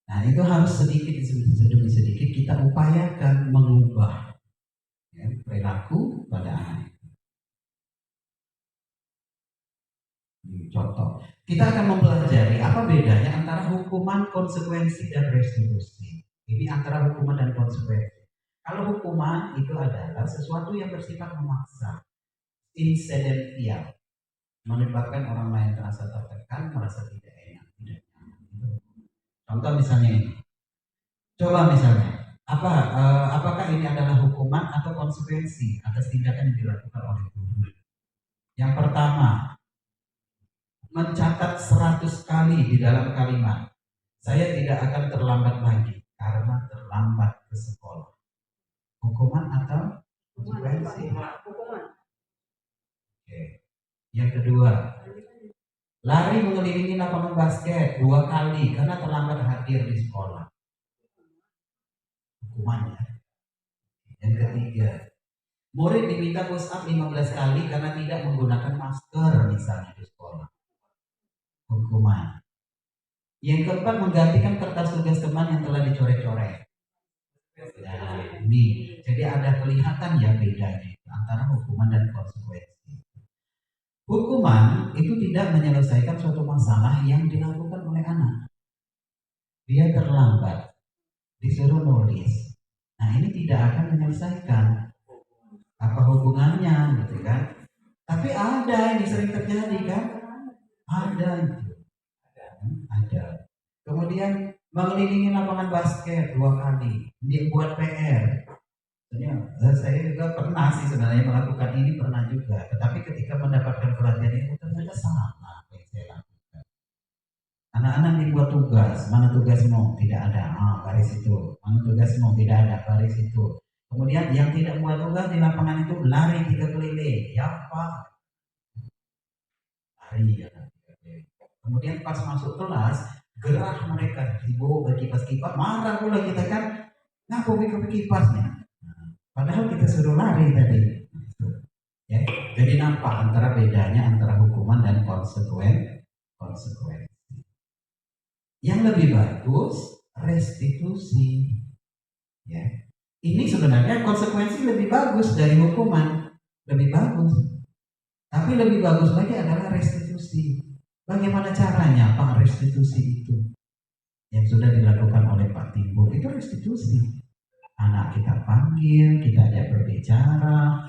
Nah, itu harus sedikit demi sedikit kita upayakan mengubah ya, perilaku pada anak. Contoh, kita akan mempelajari apa bedanya antara hukuman, konsekuensi, dan restitusi. Ini antara hukuman dan konsekuensi. Kalau hukuman itu adalah sesuatu yang bersifat memaksa, insidental, menyebabkan orang lain terasa tertekan, merasa tidak enak, tidak nyaman. Contoh misalnya ini. Coba misalnya, apakah ini adalah hukuman atau konsekuensi atas tindakan yang dilakukan oleh guru? Yang pertama, mencatat 100 kali di dalam kalimat, saya tidak akan terlambat lagi karena terlambat ke sekolah. Hukuman atau konsekuensi? Oke. Yang kedua, lari mengelilingi lapangan basket 2 kali karena terlambat hadir di sekolah. Hukumannya. Yang ketiga, murid diminta push up 15 kali karena tidak menggunakan masker misalnya di sekolah. Hukuman. Yang keempat, menggantikan kertas tugas teman yang telah dicoret-coret. Nah, ini jadi ada kelihatan ya bedanya antara hukuman dan konsekuensi. Hukuman itu tidak menyelesaikan suatu masalah yang dilakukan oleh anak. Dia terlambat, disuruh nulis. Nah, ini tidak akan menyelesaikan. Apa hubungannya, gitu kan? Tapi ada yang sering terjadi kan? Ada. Kemudian mengelilingi lapangan basket 2 kali. Dia buat PR. Saya juga pernah sih sebenarnya melakukan ini, pernah juga. Tetapi ketika mendapatkan pelatihan itu ternyata salah yang saya lakukan. Anak-anak dibuat tugas, mana tugasmu? Tidak ada, baris itu. Mana tugasmu? Tidak ada, baris itu. Kemudian yang tidak buat tugas di lapangan itu lari 3 keliling. Ya Pak, lari ya. Kemudian pas masuk kelas, gerah mereka dibawa ke kipas-kipas, marah pula kita kan, ngapain ke kipasnya? Padahal kita suruh lari tadi. Ya, jadi nampak antara bedanya antara hukuman dan konsekuensi. Yang lebih bagus restitusi. Ya, ini sebenarnya konsekuensi lebih bagus dari hukuman, lebih bagus. Tapi lebih bagus lagi adalah restitusi. Bagaimana caranya Pak restitusi itu? Yang sudah dilakukan oleh Pak Timbul itu restitusi. Anak kita panggil, kita ajak berbicara,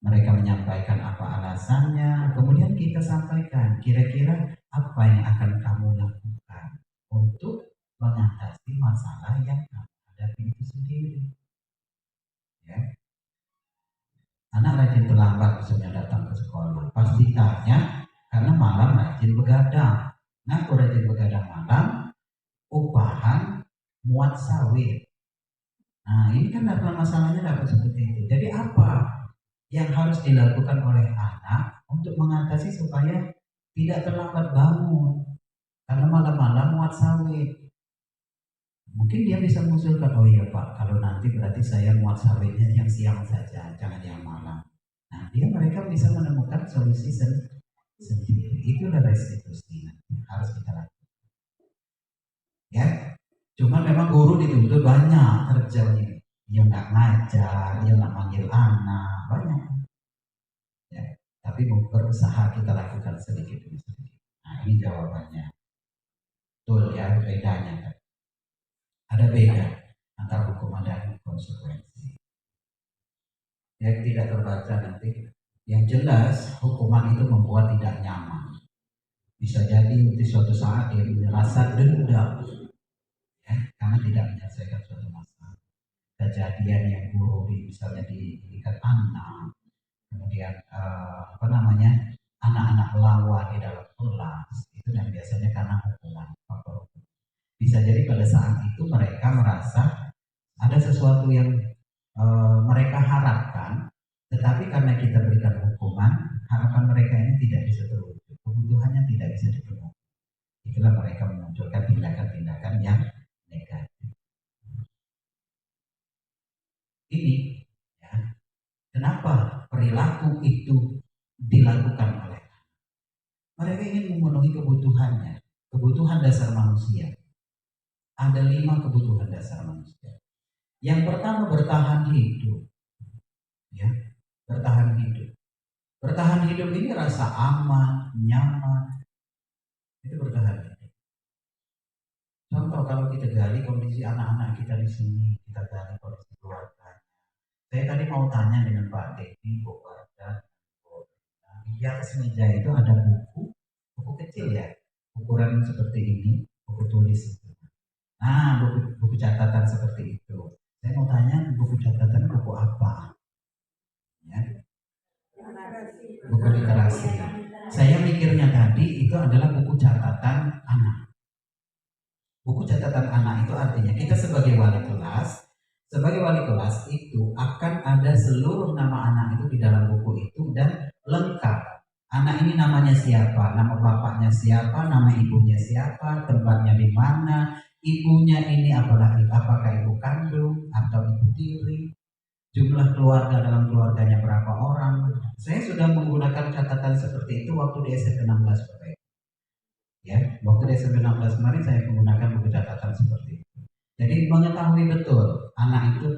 mereka menyampaikan apa alasannya, kemudian kita sampaikan kira-kira apa yang akan kamu lakukan untuk mengatasi masalah yang kamu hadapi itu sendiri. Ya. Anak rajin terlambat misalnya datang ke sekolah, pasti tanya karena malam rajin begadang. Nah, muat sawit. Nah ini kan masalahnya dapat seperti itu. Jadi apa yang harus dilakukan oleh anak untuk mengatasi supaya tidak terlambat bangun? Karena malam-malam muat sawit. Mungkin dia bisa mengusulkan, oh iya Pak, kalau nanti berarti saya muat sawitnya yang siang saja, jangan yang malam. Nah mereka bisa menemukan solusi sendiri. Itulah restitusi harus kita lakukan. Ya, cuma memang guru dituntut banyak kerjanya. Dia nggak ngajar, dia nggak manggil anak, banyak. Ya, tapi berusaha kita lakukan sedikit demi sedikit. Nah ini jawabannya. Betul ya, bedanya. Ada beda antara hukuman dan konsekuensi. Yang tidak terbaca nanti. Yang jelas hukuman itu membuat tidak nyaman. Bisa jadi di suatu saat dia merasa dendam, ya, karena tidak menyelesaikan suatu masalah. Kejadian yang buruk misalnya diikat anak, kemudian anak-anak lawan di dalam kelas, itu yang biasanya karena hukuman. Bisa jadi pada saat itu mereka merasa ada sesuatu yang mereka harapkan, tetapi karena kita berikan hukuman, harapan mereka ini tidak bisa terwujud, kebutuhannya tidak bisa dipenuhi. Itulah mereka memunculkan tindakan-tindakan yang negatif. Ini, ya, kenapa perilaku itu dilakukan oleh mereka ingin memenuhi kebutuhannya, kebutuhan dasar manusia. Ada 5 kebutuhan dasar manusia. Yang pertama bertahan hidup, ya, bertahan hidup. Bertahan hidup ini rasa aman, nyaman, itu bertahan hidup. Contoh kalau kita gali kondisi anak-anak kita di sini, kita gali kondisi keluarga. Saya tadi mau tanya dengan Pak Devi, Bu Warda, di atas meja itu ada buku kecil ya, ukuran seperti ini, buku tulis itu. Nah, buku catatan seperti itu. Saya mau tanya, buku catatan buku apa? Ya. Buku literasi. Saya mikirnya tadi itu adalah buku catatan anak. Buku catatan anak itu artinya kita sebagai wali kelas itu akan ada seluruh nama anak itu di dalam buku itu dan lengkap. Anak ini namanya siapa, nama bapaknya siapa, nama ibunya siapa, tempatnya di mana, ibunya ini apakah ibu kandung atau ibu tiri, jumlah keluarga dalam keluarganya berapa orang. Saya sudah menggunakan catatan seperti itu waktu di SMP 16 Bapak. Ya, waktu di SMP 16 kemarin saya menggunakan buku catatan seperti itu. Jadi mengetahui betul anak itu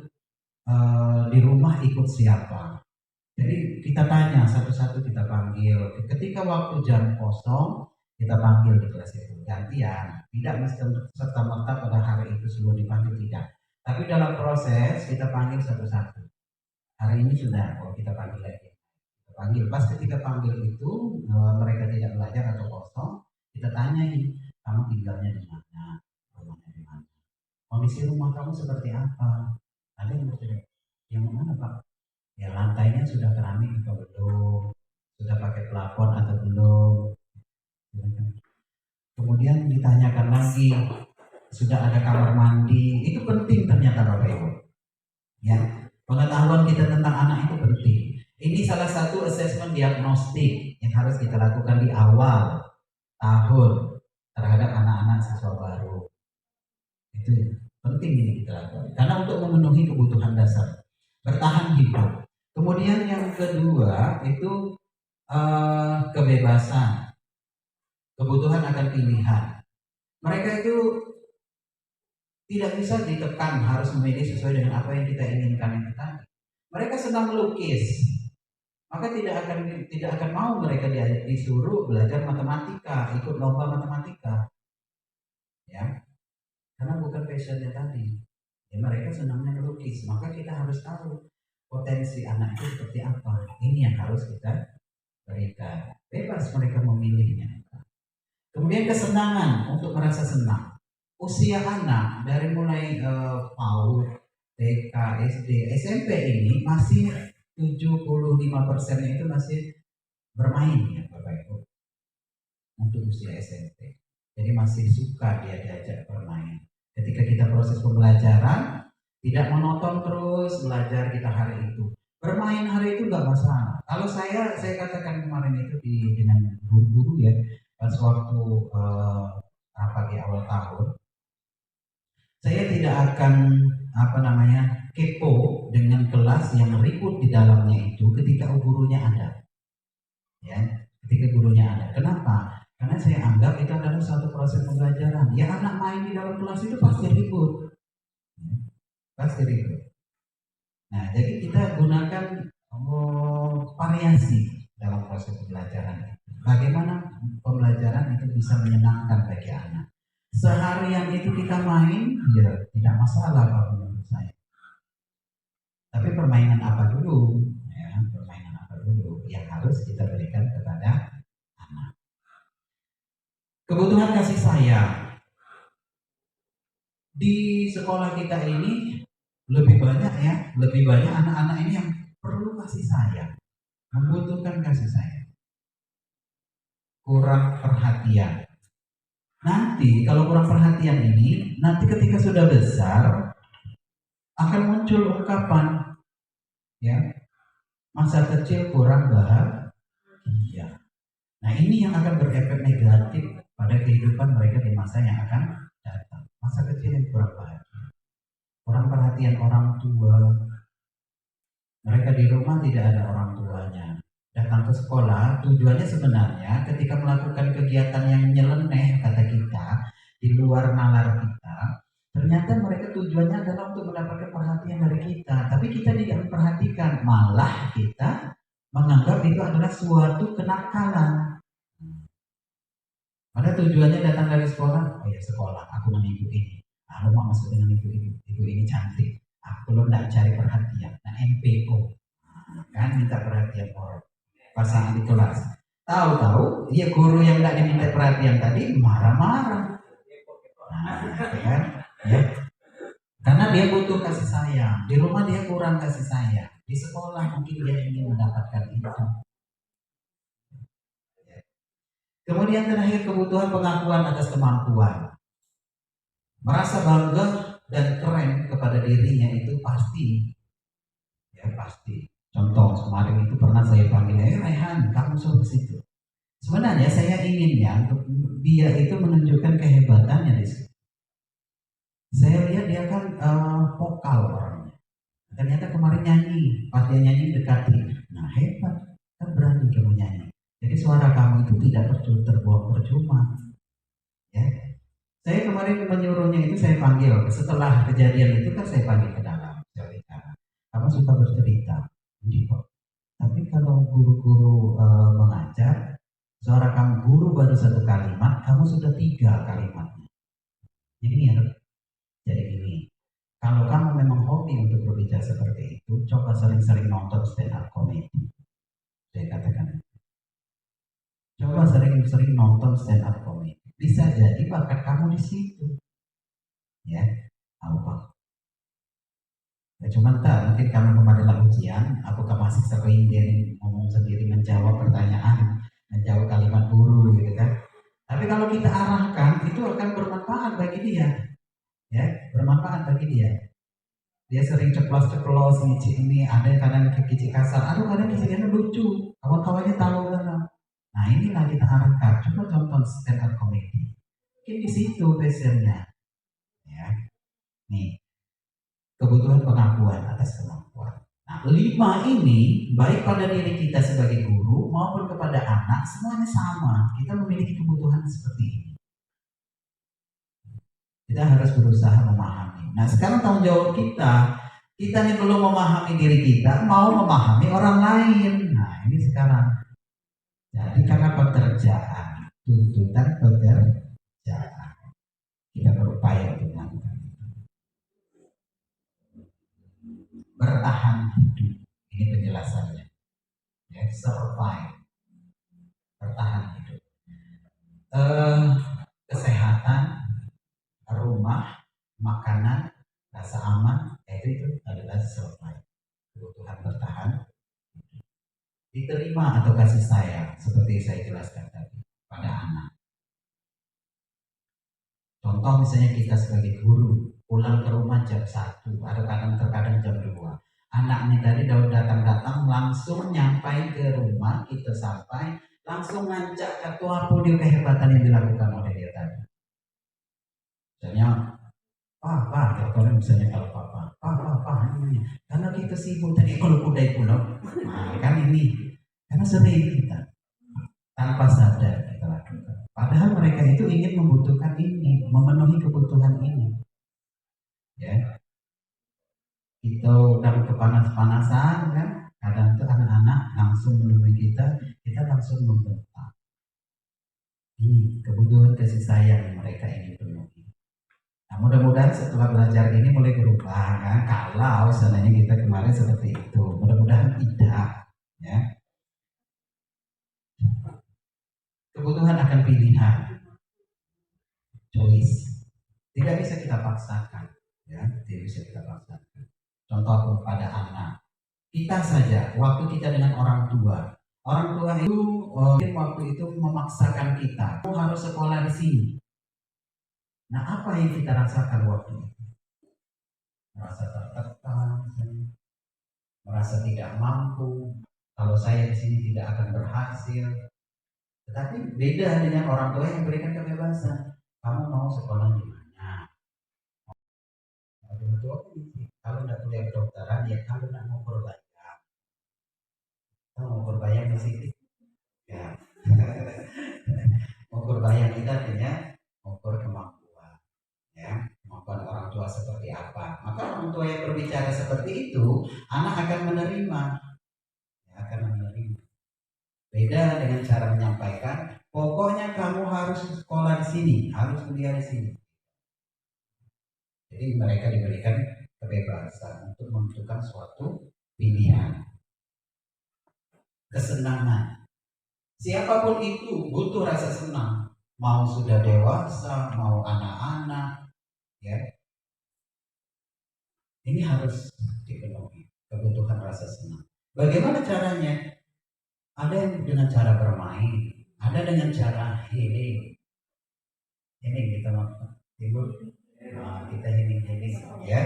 di rumah ikut siapa. Jadi kita tanya satu-satu, kita panggil. Ketika waktu jam kosong kita panggil di kelas itu gantian. Tidak mesti serta-merta pada hari itu sebelum dipanggil, tidak. Tapi dalam proses kita panggil satu-satu. Hari ini sudah, kita panggil lagi. Kita panggil. Pas ketika panggil itu mereka tidak belajar atau kosong, kita tanyain, kamu tinggalnya di mana, rumahnya di mana, kondisi rumah kamu seperti apa. Ada yang bertanya, yang mana Pak? Ya lantainya sudah keramik atau belum, sudah pakai plafon atau belum. Kemudian ditanyakan lagi, sudah ada kamar mandi. Itu penting ternyata Bapak Ibu. Ya, pengetahuan kita tentang anak itu penting. Ini salah satu asesmen diagnostik yang harus kita lakukan di awal tahun terhadap anak-anak siswa baru. Itu penting ini kita lakukan. Karena untuk memenuhi kebutuhan dasar, bertahan hidup. Kemudian yang kedua itu kebebasan, kebutuhan akan pilihan. Mereka itu tidak bisa ditekan harus memilih sesuai dengan apa yang kita inginkan itu tadi. Mereka senang melukis, maka tidak akan mau mereka disuruh belajar matematika, ikut lomba matematika, ya, karena bukan passionnya tadi. Ya, mereka senangnya melukis, maka kita harus tahu potensi anak itu seperti apa. Ini yang harus kita berikan. Bebas mereka memilihnya. Kemudian kesenangan untuk merasa senang. Usia anak dari mulai PAUD, TK, SD, SMP ini masih 75% itu masih bermain ya Bapak Ibu. Untuk usia SMP. Jadi masih suka dia diajak bermain. Ketika kita proses pembelajaran, tidak monoton terus belajar kita hari itu. Bermain hari itu nggak masalah. Kalau saya katakan kemarin itu dengan guru-guru ya, pas waktu rapat di awal tahun, saya tidak akan kepo dengan kelas yang ribut di dalamnya itu ketika gurunya ada. Ya, ketika gurunya ada. Kenapa? Karena saya anggap itu adalah suatu proses pembelajaran. Ya, anak main di dalam kelas itu pasti ribut. Pasti ribut. Nah, jadi kita gunakan variasi dalam proses pembelajaran. Bagaimana pembelajaran itu bisa menyenangkan bagi anak. Seharian itu kita main, ya tidak masalah kalau menurut saya. Tapi permainan apa dulu? Ya, permainan apa dulu yang harus kita berikan kepada anak. Kebutuhan kasih sayang. Di sekolah kita ini lebih banyak anak-anak ini yang perlu kasih sayang, membutuhkan kasih sayang. Kurang perhatian. Nanti kalau kurang perhatian ini, nanti ketika sudah besar akan muncul ungkapan, ya, masa kecil kurang bahagia. Nah, ini yang akan berefek negatif pada kehidupan mereka di masa yang akan datang. Masa kecil yang kurang bahagia, kurang perhatian orang tua. Mereka di rumah tidak ada orang tuanya. Datang ke sekolah, tujuannya sebenarnya ketika melakukan kegiatan yang nyeleneh, kata kita, di luar nalar kita, ternyata mereka tujuannya adalah untuk mendapatkan perhatian dari kita. Tapi kita tidak memperhatikan, malah kita menganggap itu adalah suatu kenakalan. Pada tujuannya datang dari sekolah, oh ya sekolah, aku dengan ibu ini. Aku mau masuk dengan ibu ini cantik. Aku belum tidak cari perhatian. Nah, MPO, kan minta perhatian orang. Pasangan di kelas. Tahu-tahu dia guru yang tidak diminta perhatian tadi marah-marah. Nah, kan? Ya. Karena dia butuh kasih sayang. Di rumah dia kurang kasih sayang. Di sekolah mungkin dia ingin mendapatkan itu. Kemudian terakhir, kebutuhan pengakuan atas kemampuan. Merasa bangga dan keren kepada dirinya itu pasti. Ya pasti. Contoh kemarin itu pernah saya panggil, Rehan, kamu suruh ke situ. Sebenarnya saya inginnya dia itu menunjukkan kehebatannya di situ. Saya lihat dia kan vokal orangnya. Ternyata kemarin nyanyi, pas dia nyanyi dekati. Nah hebat, kan berani kamu nyanyi. Jadi suara kamu itu tidak terbuang percuma. Ya. Saya kemarin menyuruhnya itu saya panggil. Setelah kejadian itu kan saya panggil ke dalam. Saya bicara, kamu suka bercerita. Tapi kalau guru-guru mengajar, suara kamu guru baru 1 kalimat, kamu sudah 3 kalimatnya. Jadi ini, kalau kamu memang hobi untuk berbicara seperti itu, coba sering-sering nonton stand up comedy. Saya katakan, coba sering-sering nonton stand up comedy. Bisa jadi bakat kamu di situ. Ya, apa? Ya, cuma mungkin kamu kemarin ujian, apakah masih sering dia ngomong sendiri, menjawab pertanyaan, menjawab kalimat guru gitu kan. Tapi kalau kita arahkan, itu akan bermanfaat bagi dia. Ya, bermanfaat bagi dia. Dia sering ceplos-ceplos, ini ada kadang kicik kasar, aduh kadang kiciknya lucu, kawan-kawannya tahu kan. Nah inilah kita arahkan, coba tonton stand up comedy. Mungkin di situ passionnya. Ya, nih. Kebutuhan pengakuan atas kemampuan. Nah, 5 ini baik pada diri kita sebagai guru maupun kepada anak semuanya sama. Kita memiliki kebutuhan seperti ini. Kita harus berusaha memahami. Nah, sekarang tanggung jawab kita. Kita ini belum memahami diri kita, mau memahami orang lain. Nah, ini sekarang. Jadi karena pekerjaan, tuntutan pekerjaan, kita berupaya untuk melakukan. Bertahan hidup, ini penjelasannya. Ya, survive, bertahan hidup. Kesehatan, rumah, makanan, rasa aman, itu adalah survive. Kebutuhan bertahan. Diterima atau kasih sayang, seperti saya jelaskan tadi pada anak. Contoh Contoh misalnya kita sebagai guru pulang ke rumah jam 1 atau terkadang jam 2. Anaknya tadi datang langsung nyampai ke rumah, kita sampai langsung ngajak ketua pun kehebatan yang dilakukan oleh dia tadi. Misalnya, contohnya misalnya kalau ini. Karena kita sibuk tadi kalau kudai pulau, nah kan ini, karena sering kita tanpa sadar kita lakukan. Padahal mereka itu ingin membutuhkan ini, memenuhi kebutuhan ini. Ya, kita dalam kepanas-panasan kan, kadang tuh anak-anak langsung menemui kita langsung membentak. Ini kebutuhan kasih sayang yang mereka ingin penuhi. Nah, mudah-mudahan setelah belajar ini mulai berubah kan. Kalau seandainya kita kemarin seperti itu, mudah-mudahan tidak. Ya, kebutuhan akan pilihan, choice. Tidak bisa kita paksakan. Ya, tidak bisa kita paksakan. Contoh kepada anak. Kita saja, waktu kita dengan orang tua itu mungkin waktu itu memaksakan kita, kamu harus sekolah di sini. Nah, apa yang kita rasakan waktu itu? Merasa tertekan, merasa tidak mampu. Kalau saya di sini tidak akan berhasil. Tetapi beda dengan orang tua yang memberikan kebebasan. Kamu mau sekolah di mana? Kalau tidak kuliah kedokteran, ya kalau tidak mau berbayar. Kalau mau berbayar di sini, ya. Mau berbayar itu artinya mengukur kemampuan, ya, kemampuan orang tua seperti apa. Maka orang tua yang berbicara seperti itu, anak akan menerima, ya, akan menerima. Beda dengan cara menyampaikan, pokoknya kamu harus sekolah di sini, harus kuliah di sini. Jadi mereka diberikan kebebasan untuk menentukan suatu pilihan. Kesenangan. Siapapun itu butuh rasa senang. Mau sudah dewasa, mau anak-anak, ya. Ini harus dipenuhi kebutuhan rasa senang. Bagaimana caranya? Ada yang dengan cara bermain, ada dengan cara healing. Healing kita maksud, ibu. Nah, kita healing, ya.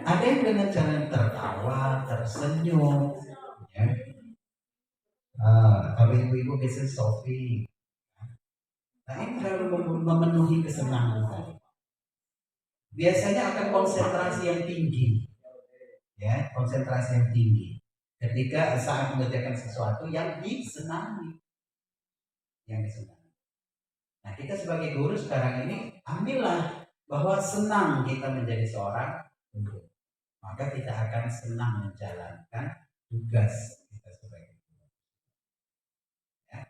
Ada yang dengan cara tertawa, tersenyum, ya. Kalau ibu-ibu biasanya Sophie. Nah, ini kalau memenuhi kesenangan tadi. Biasanya akan konsentrasi yang tinggi, ya, konsentrasi yang tinggi. Ketika saat mengerjakan sesuatu yang disenangi, Nah, kita sebagai guru sekarang ini ambillah bahwa senang kita menjadi seorang guru, maka kita akan senang menjalankan tugas kita sebagai guru. Ya.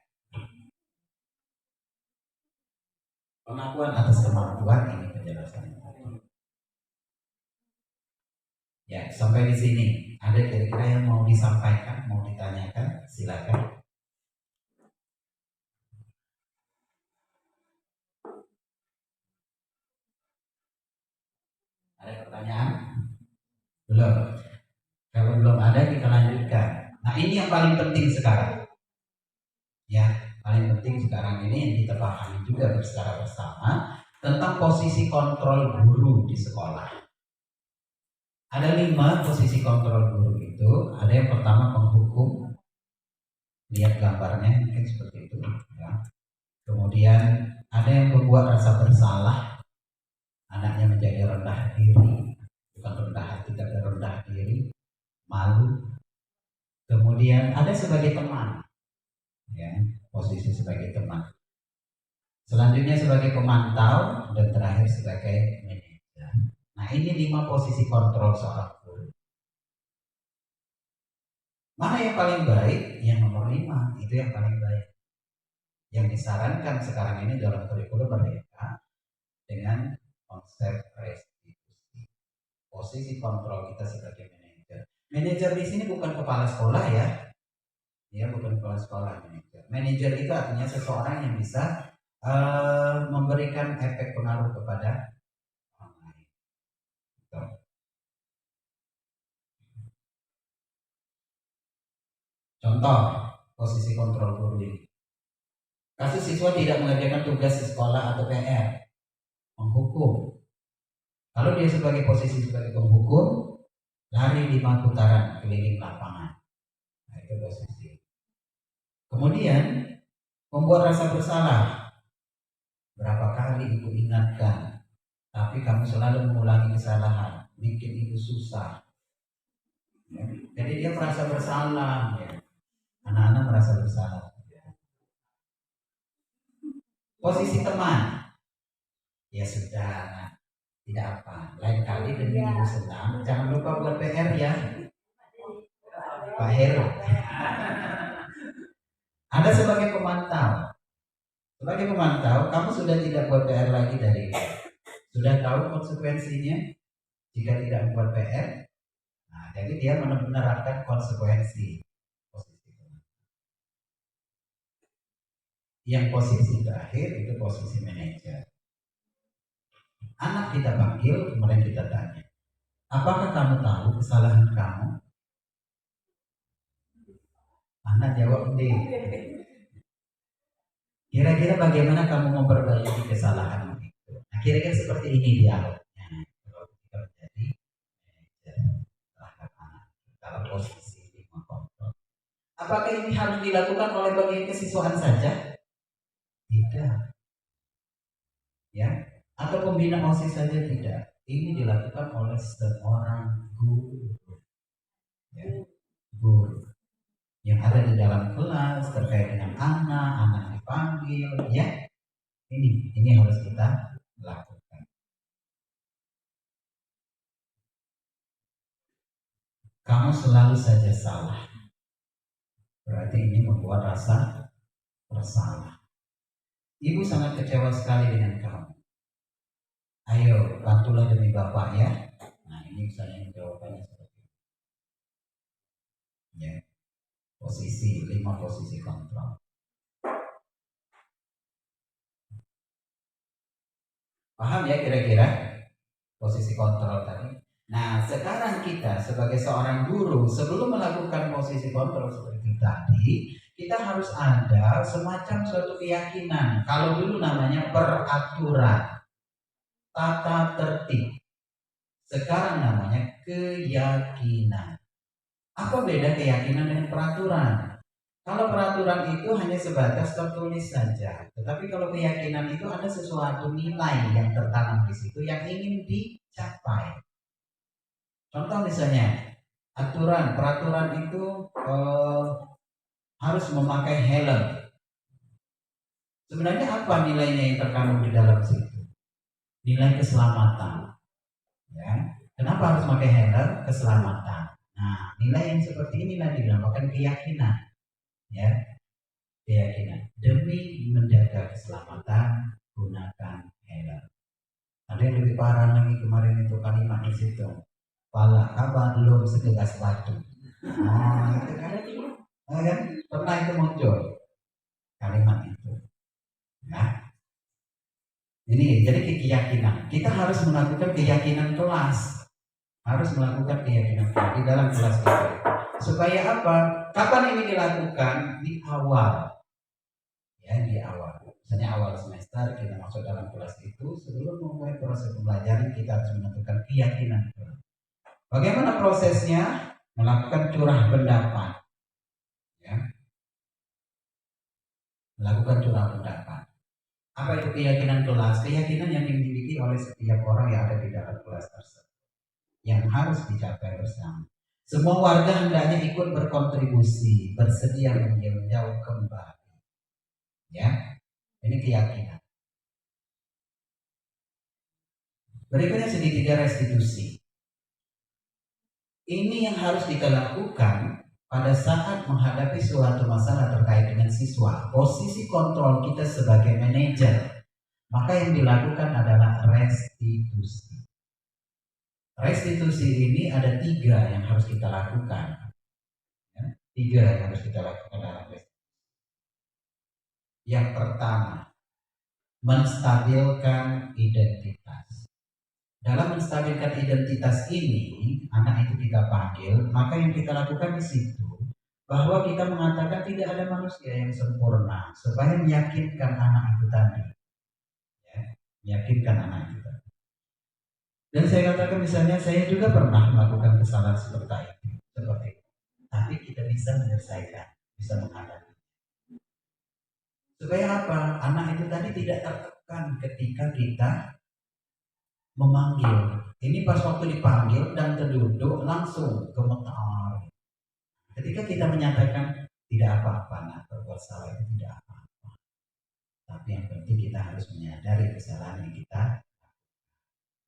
Pengakuan atas kemampuan ini penjelasannya. Ya, sampai di sini. Ada kira-kira yang mau disampaikan, mau ditanyakan? Silakan. Ada pertanyaan? Belum. Kalau belum ada kita lanjutkan. Nah, ini yang paling penting sekarang. Ya, paling penting sekarang ini yang kita pahami juga secara bersama tentang posisi kontrol guru di sekolah. Ada 5 posisi kontrol guru itu. Ada yang pertama penghukum. Lihat gambarnya mungkin seperti itu. Ya. Kemudian ada yang membuat rasa bersalah. Anaknya menjadi rendah diri. Bukan rendah hati, tapi rendah diri. Malu. Kemudian ada sebagai teman. Ya, posisi sebagai teman. Selanjutnya sebagai pemantau. Dan terakhir sebagai manajer. Nah, ini 5 posisi kontrol seorang guru. Mana yang paling baik? Yang nomor 5, itu yang paling baik. Yang disarankan sekarang ini dalam kurikulum Merdeka dengan konsep restitusi. Posisi kontrol kita sebagai manajer. Manajer di sini bukan kepala sekolah ya. Ya, bukan kepala sekolah manajer. Manajer itu artinya seseorang yang bisa memberikan efek pengaruh kepada orang lain. Contoh posisi kontrol guru ini. Kasus siswa tidak mengerjakan tugas di sekolah atau PR, menghukum. Kalau dia sebagai posisi sebagai penghukum, lari 5 putaran keliling lapangan. Nah, itu posisi. Kemudian membuat rasa bersalah. Berapa kali ibu ingatkan, tapi kamu selalu mengulangi kesalahan, bikin ibu susah. Ya. Jadi dia merasa bersalah. Ya. Anak-anak merasa bersalah. Posisi teman, ya sudah, nah, tidak apa. Lain kali demi ibu senang, jangan lupa buat PR ya, Pak Heru. Anda sebagai pemantau, kamu sudah tidak buat PR lagi dari itu. Sudah tahu konsekuensinya jika tidak membuat PR. Nah, jadi dia menerapkan konsekuensi. Yang posisi terakhir itu posisi manajer. Anak kita panggil, kemudian kita tanya, apakah kamu tahu kesalahan kamu? Anak jawab, "D." Kira-kira bagaimana kamu memperbaiki kesalahan itu? Nah, kira-kira seperti ini dialognya. Kalau kita menjadi manajer terhadap anak dalam posisi di kontrol. Apakah ini harus dilakukan oleh bagian kesiswaan saja? Tidak. Ya, atau pembina OSIS saja tidak. Ini dilakukan oleh seorang guru. Ya, guru yang ada di dalam kelas terkait dengan anak dipanggil, ya. Ini harus kita lakukan. Kamu selalu saja salah. Berarti ini membuat rasa bersalah. Ibu sangat kecewa sekali dengan kamu. Ayo, bantulah demi Bapak ya. Nah, ini misalnya jawabannya seperti itu. Ya. 5 posisi kontrol. Paham ya kira-kira posisi kontrol tadi? Nah, sekarang kita sebagai seorang guru sebelum melakukan posisi kontrol seperti tadi, kita harus ada semacam suatu keyakinan. Kalau dulu namanya peraturan, tata tertib. Sekarang namanya keyakinan. Apa beda keyakinan dengan peraturan? Kalau peraturan itu hanya sebatas tertulis saja, tetapi kalau keyakinan itu ada sesuatu nilai yang tertanam di situ yang ingin dicapai. Contoh misalnya, peraturan itu harus memakai helm. Sebenarnya apa nilainya yang terkandung di dalam situ? Nilai keselamatan. Ya. Kenapa harus memakai helm? Keselamatan. Nah, nilai yang seperti inilah dinamakan keyakinan. Ya, keyakinan. Demi menjaga keselamatan, gunakan helm. Ada yang lebih parah lagi kemarin itu kalimat di situ. Pala kabar belum segelas batu. Nah, itu kan? Kan? Pernah itu muncul kalimat itu. Nah, ini jadi keyakinan. Kita harus melakukan keyakinan kelas. Harus melakukan keyakinan kelas di dalam kelas itu. Supaya apa? Kapan ini dilakukan? Di awal. Ya, di awal. Misalnya awal semester kita masuk dalam kelas itu, sebelum memulai proses pembelajaran kita harus menentukan keyakinan. Bagaimana prosesnya? Melakukan curah pendapat. Ya. Melakukan curah pendapat. Apa itu keyakinan kelas? Keyakinan yang dimiliki oleh setiap orang yang ada di dalam kelas tersebut, yang harus dicapai bersama. Semua warga hendaknya ikut berkontribusi, bersedia menjauh kembali. Ya, ini keyakinan. Berikutnya segitiga restitusi. Ini yang harus kita lakukan pada saat menghadapi suatu masalah terkait dengan siswa. Posisi kontrol kita sebagai manajer, maka yang dilakukan adalah restitusi. Restitusi ini ada 3 yang harus kita lakukan. Ya, 3 yang harus kita lakukan dalam restitusi. Yang pertama, menstabilkan identitas. Dalam menstabilkan identitas ini, anak itu kita panggil, maka yang kita lakukan di situ bahwa kita mengatakan tidak ada manusia yang sempurna, supaya meyakinkan anak itu tadi. Ya. meyakinkan anak kita. Dan saya katakan misalnya saya juga pernah melakukan kesalahan seperti itu, tapi kita bisa menyelesaikan, bisa menghadapi. Supaya apa? Anak itu tadi tidak tertekan ketika kita memanggil. Ini pas waktu dipanggil dan terduduk langsung gemetar. Ketika kita menyatakan tidak apa-apa, nah berbuat salah itu tidak apa-apa. Tapi yang penting kita harus menyadari kesalahan yang kita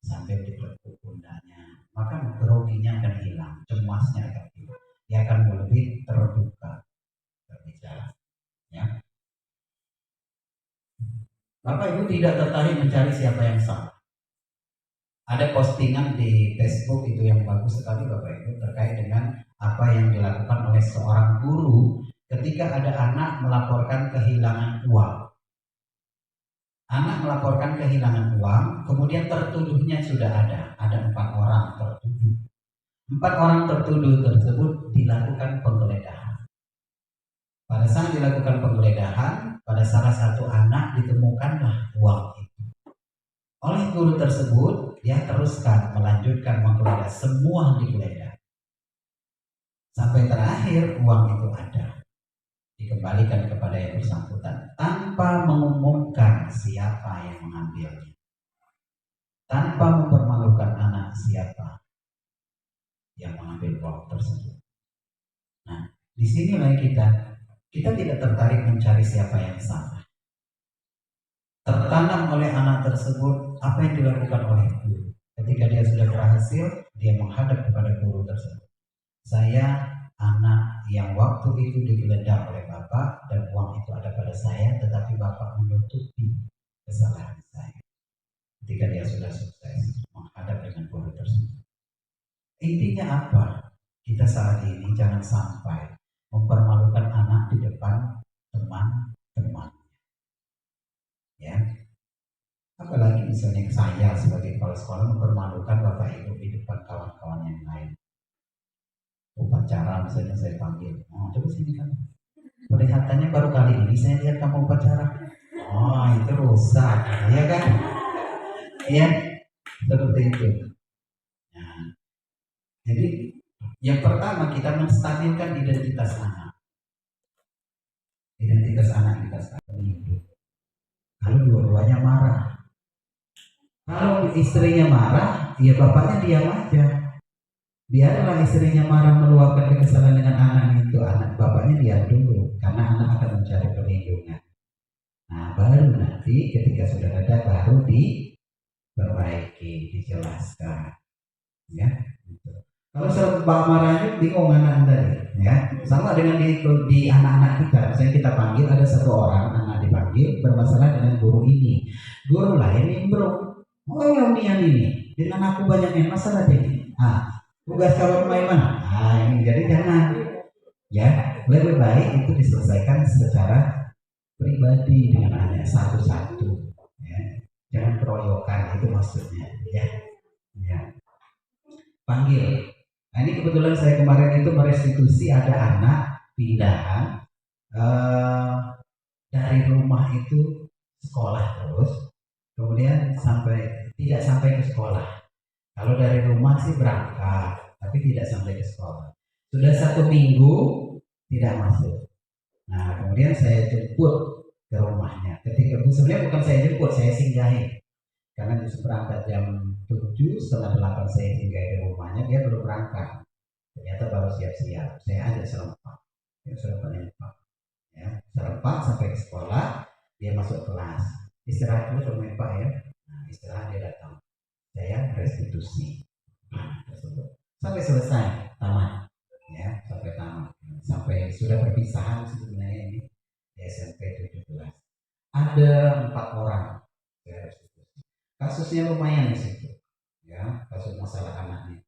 sampai ditekuk pundaknya. Maka groginya akan hilang, cemasnya akan hilang. Dia akan lebih terbuka berbicara. Ya. Bapak Ibu tidak tertarik mencari siapa yang salah. Ada postingan di Facebook itu yang bagus sekali Bapak Ibu terkait dengan apa yang dilakukan oleh seorang guru ketika ada anak melaporkan kehilangan uang. Anak melaporkan kehilangan uang, kemudian tertuduhnya sudah ada 4 orang tertuduh. 4 orang tertuduh tersebut dilakukan penggeledahan. Pada saat dilakukan penggeledahan, pada salah satu anak ditemukanlah uang itu. Oleh guru tersebut, dia teruskan melanjutkan menggeledah, semua digeledah. Sampai terakhir uang itu ada. Dikembalikan kepada yang bersangkutan tanpa mengumumkan siapa yang mengambilnya. Tanpa mempermalukan anak siapa yang mengambil uang tersebut. Nah, disinilah kita tidak tertarik mencari siapa yang salah. Tertanam oleh anak tersebut apa yang dilakukan oleh guru. Ketika dia sudah berhasil, dia menghadap kepada guru tersebut. Saya anak yang waktu itu digeledah oleh Bapak dan uang itu ada pada saya, tetapi Bapak menutupi kesalahan saya. Ketika dia sudah sukses menghadap dengan guru tersebut. Intinya apa? Kita saat ini jangan sampai mempermalukan anak di depan teman-teman. Ya. Apalagi misalnya saya sebagai kepala sekolah mempermalukan Bapak Ibu di depan kawan-kawan yang lain. Upacara misalnya saya panggil, coba sini kan. Kelihatannya baru kali ini saya lihat kamu upacara. Itu rusak, ya kan? Ya, seperti itu. Nah, jadi yang pertama kita menstabilkan identitas anak. Identitas anak kita stabil. Kalau dua-duanya marah, kalau istrinya marah, ya bapaknya diam aja. Biarlah istrinya marah meluapkan kekesalan dengan anak itu, anak bapaknya diam dulu, karena anak akan mencari perlindungan. Nah, baru nanti ketika sudah ada baru diperbaiki, dijelaskan, ya. Kalau serba marahnya bingung anak tadi, ya. Sama dengan di anak-anak kita, misalnya kita panggil ada satu orang anak dipanggil bermasalah dengan guru ini, guru lain nimbrung, yang ini dengan aku banyak yang masalah ini. Tugas kawan main mana? Ini jadi jangan, ya, lebih baik itu diselesaikan secara pribadi dengan anak satu-satu, ya. Jangan keroyokan, itu maksudnya, ya. Panggil. Nah, ini kebetulan saya kemarin itu merestitusi ada anak pindahan dari rumah itu sekolah terus, kemudian tidak sampai ke sekolah. Kalau dari rumah sih berangkat, tapi tidak sampai ke sekolah. Sudah 1 minggu tidak masuk. Nah, kemudian saya jemput ke rumahnya. Sebenarnya bukan saya jemput, saya singgahi. Karena justru berangkat jam 7, setengah 8 saya singgahi di rumahnya, dia belum berangkat. Ternyata baru siap-siap. Saya ajak serempak. Ya, serempak sampai ke sekolah, dia masuk kelas. Istirahat dulu sama Pak ya. Nah, istirahat dia datang. Saya restitusi sampai selesai tamat, ya, sampai tamat, sampai sudah perpisahan sebenarnya ini di SMP 17. Ada 4 orang saya restitusi. Kasusnya lumayan di situ, ya, kasus masalah anaknya.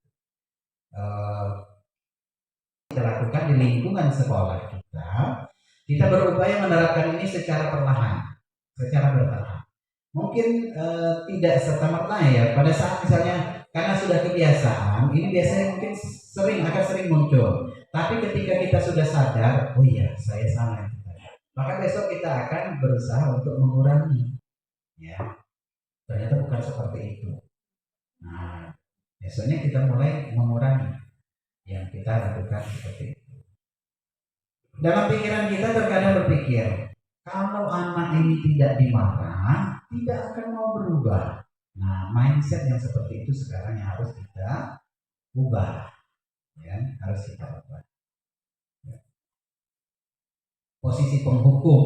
Kita lakukan di lingkungan sekolah kita berupaya menerapkan ini secara perlahan, secara bertahap. Mungkin tidak serta-merta ya. Pada saat misalnya karena sudah kebiasaan, ini biasanya mungkin akan sering muncul. Tapi ketika kita sudah sadar, oh iya saya salah, maka besok kita akan berusaha untuk mengurangi, ya. Ternyata bukan seperti itu. Nah, biasanya kita mulai mengurangi yang kita lakukan seperti itu. Dalam pikiran kita terkadang berpikir, kalau anak ini tidak dimarah, tidak akan mau berubah. Nah, mindset yang seperti itu sekarang yang harus kita ubah, ya, harus kita ubah. Posisi penghukum,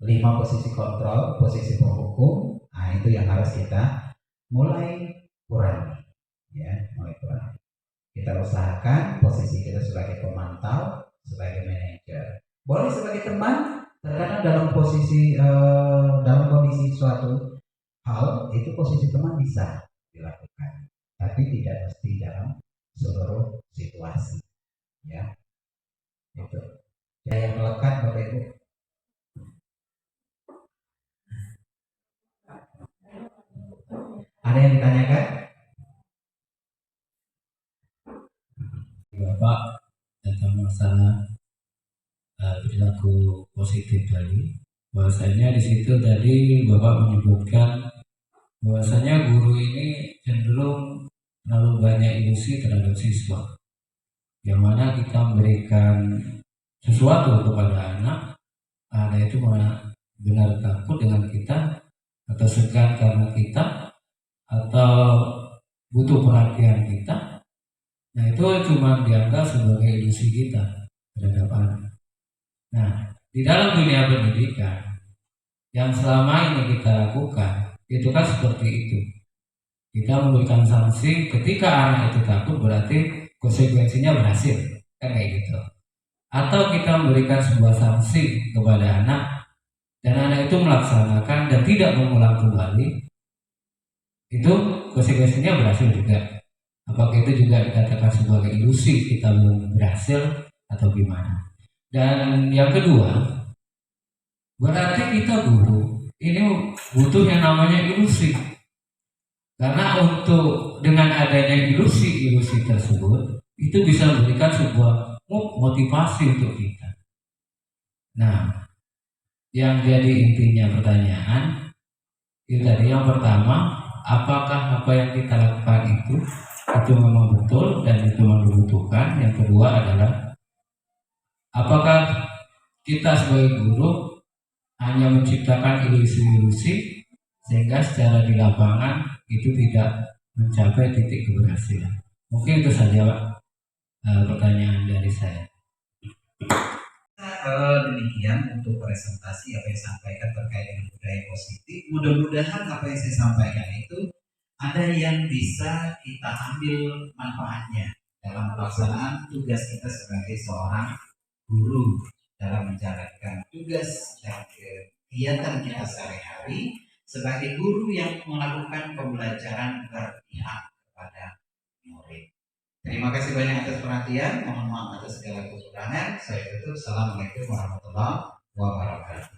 5 posisi kontrol, posisi penghukum, nah itu yang harus kita mulai kurangi, ya, mulai kurangi. Kita usahakan posisi kita sebagai pemantau, sebagai manajer, boleh sebagai teman. Terkadang dalam posisi dalam kondisi suatu hal itu posisi teman bisa dilakukan, tapi tidak mesti dalam seluruh situasi, ya. Itu yang melekat Bapak Ibu. Ada yang ditanyakan? Bapak tentang masalah perilaku positif tadi, bahwasanya di situ tadi Bapak menyebutkan bahwasanya guru ini cenderung terlalu banyak ilusi terhadap siswa, yang mana kita memberikan sesuatu kepada anak itu benar takut dengan kita atau segan karena kita atau butuh perhatian kita. Nah, itu cuma dianggap sebagai ilusi kita terhadap anak. Nah, di dalam dunia pendidikan yang selama ini kita lakukan itu kan seperti itu. Kita memberikan sanksi ketika anak itu takut, berarti konsekuensinya berhasil, kan kayak gitu. Atau kita memberikan sebuah sanksi kepada anak dan anak itu melaksanakan dan tidak mengulang kembali, itu konsekuensinya berhasil juga. Apakah itu juga dikatakan sebagai ilusi kita belum berhasil atau gimana? Dan yang kedua, berarti kita guru ini butuh yang namanya ilusi. Karena untuk dengan adanya ilusi-ilusi tersebut itu bisa memberikan sebuah motivasi untuk kita. Nah, yang jadi intinya pertanyaan itu tadi, yang pertama, apakah apa yang kita lakukan itu memang betul dan itu memang dibutuhkan. Yang kedua adalah apakah kita sebagai guru hanya menciptakan ilusi-ilusi sehingga secara di lapangan itu tidak mencapai titik keberhasilan. Mungkin itu saja Pak, pertanyaan dari saya. Demikian untuk presentasi apa yang disampaikan terkait dengan budaya positif. Mudah-mudahan apa yang saya sampaikan itu ada yang bisa kita ambil manfaatnya dalam pelaksanaan tugas kita sebagai seorang guru dalam menjalankan tugas dan kegiatan kita sehari-hari sebagai guru yang melakukan pembelajaran berpihak kepada murid. Terima kasih banyak atas perhatian. Mohon maaf atas segala kekurangan. Saya tutup. Assalamualaikum warahmatullahi wabarakatuh.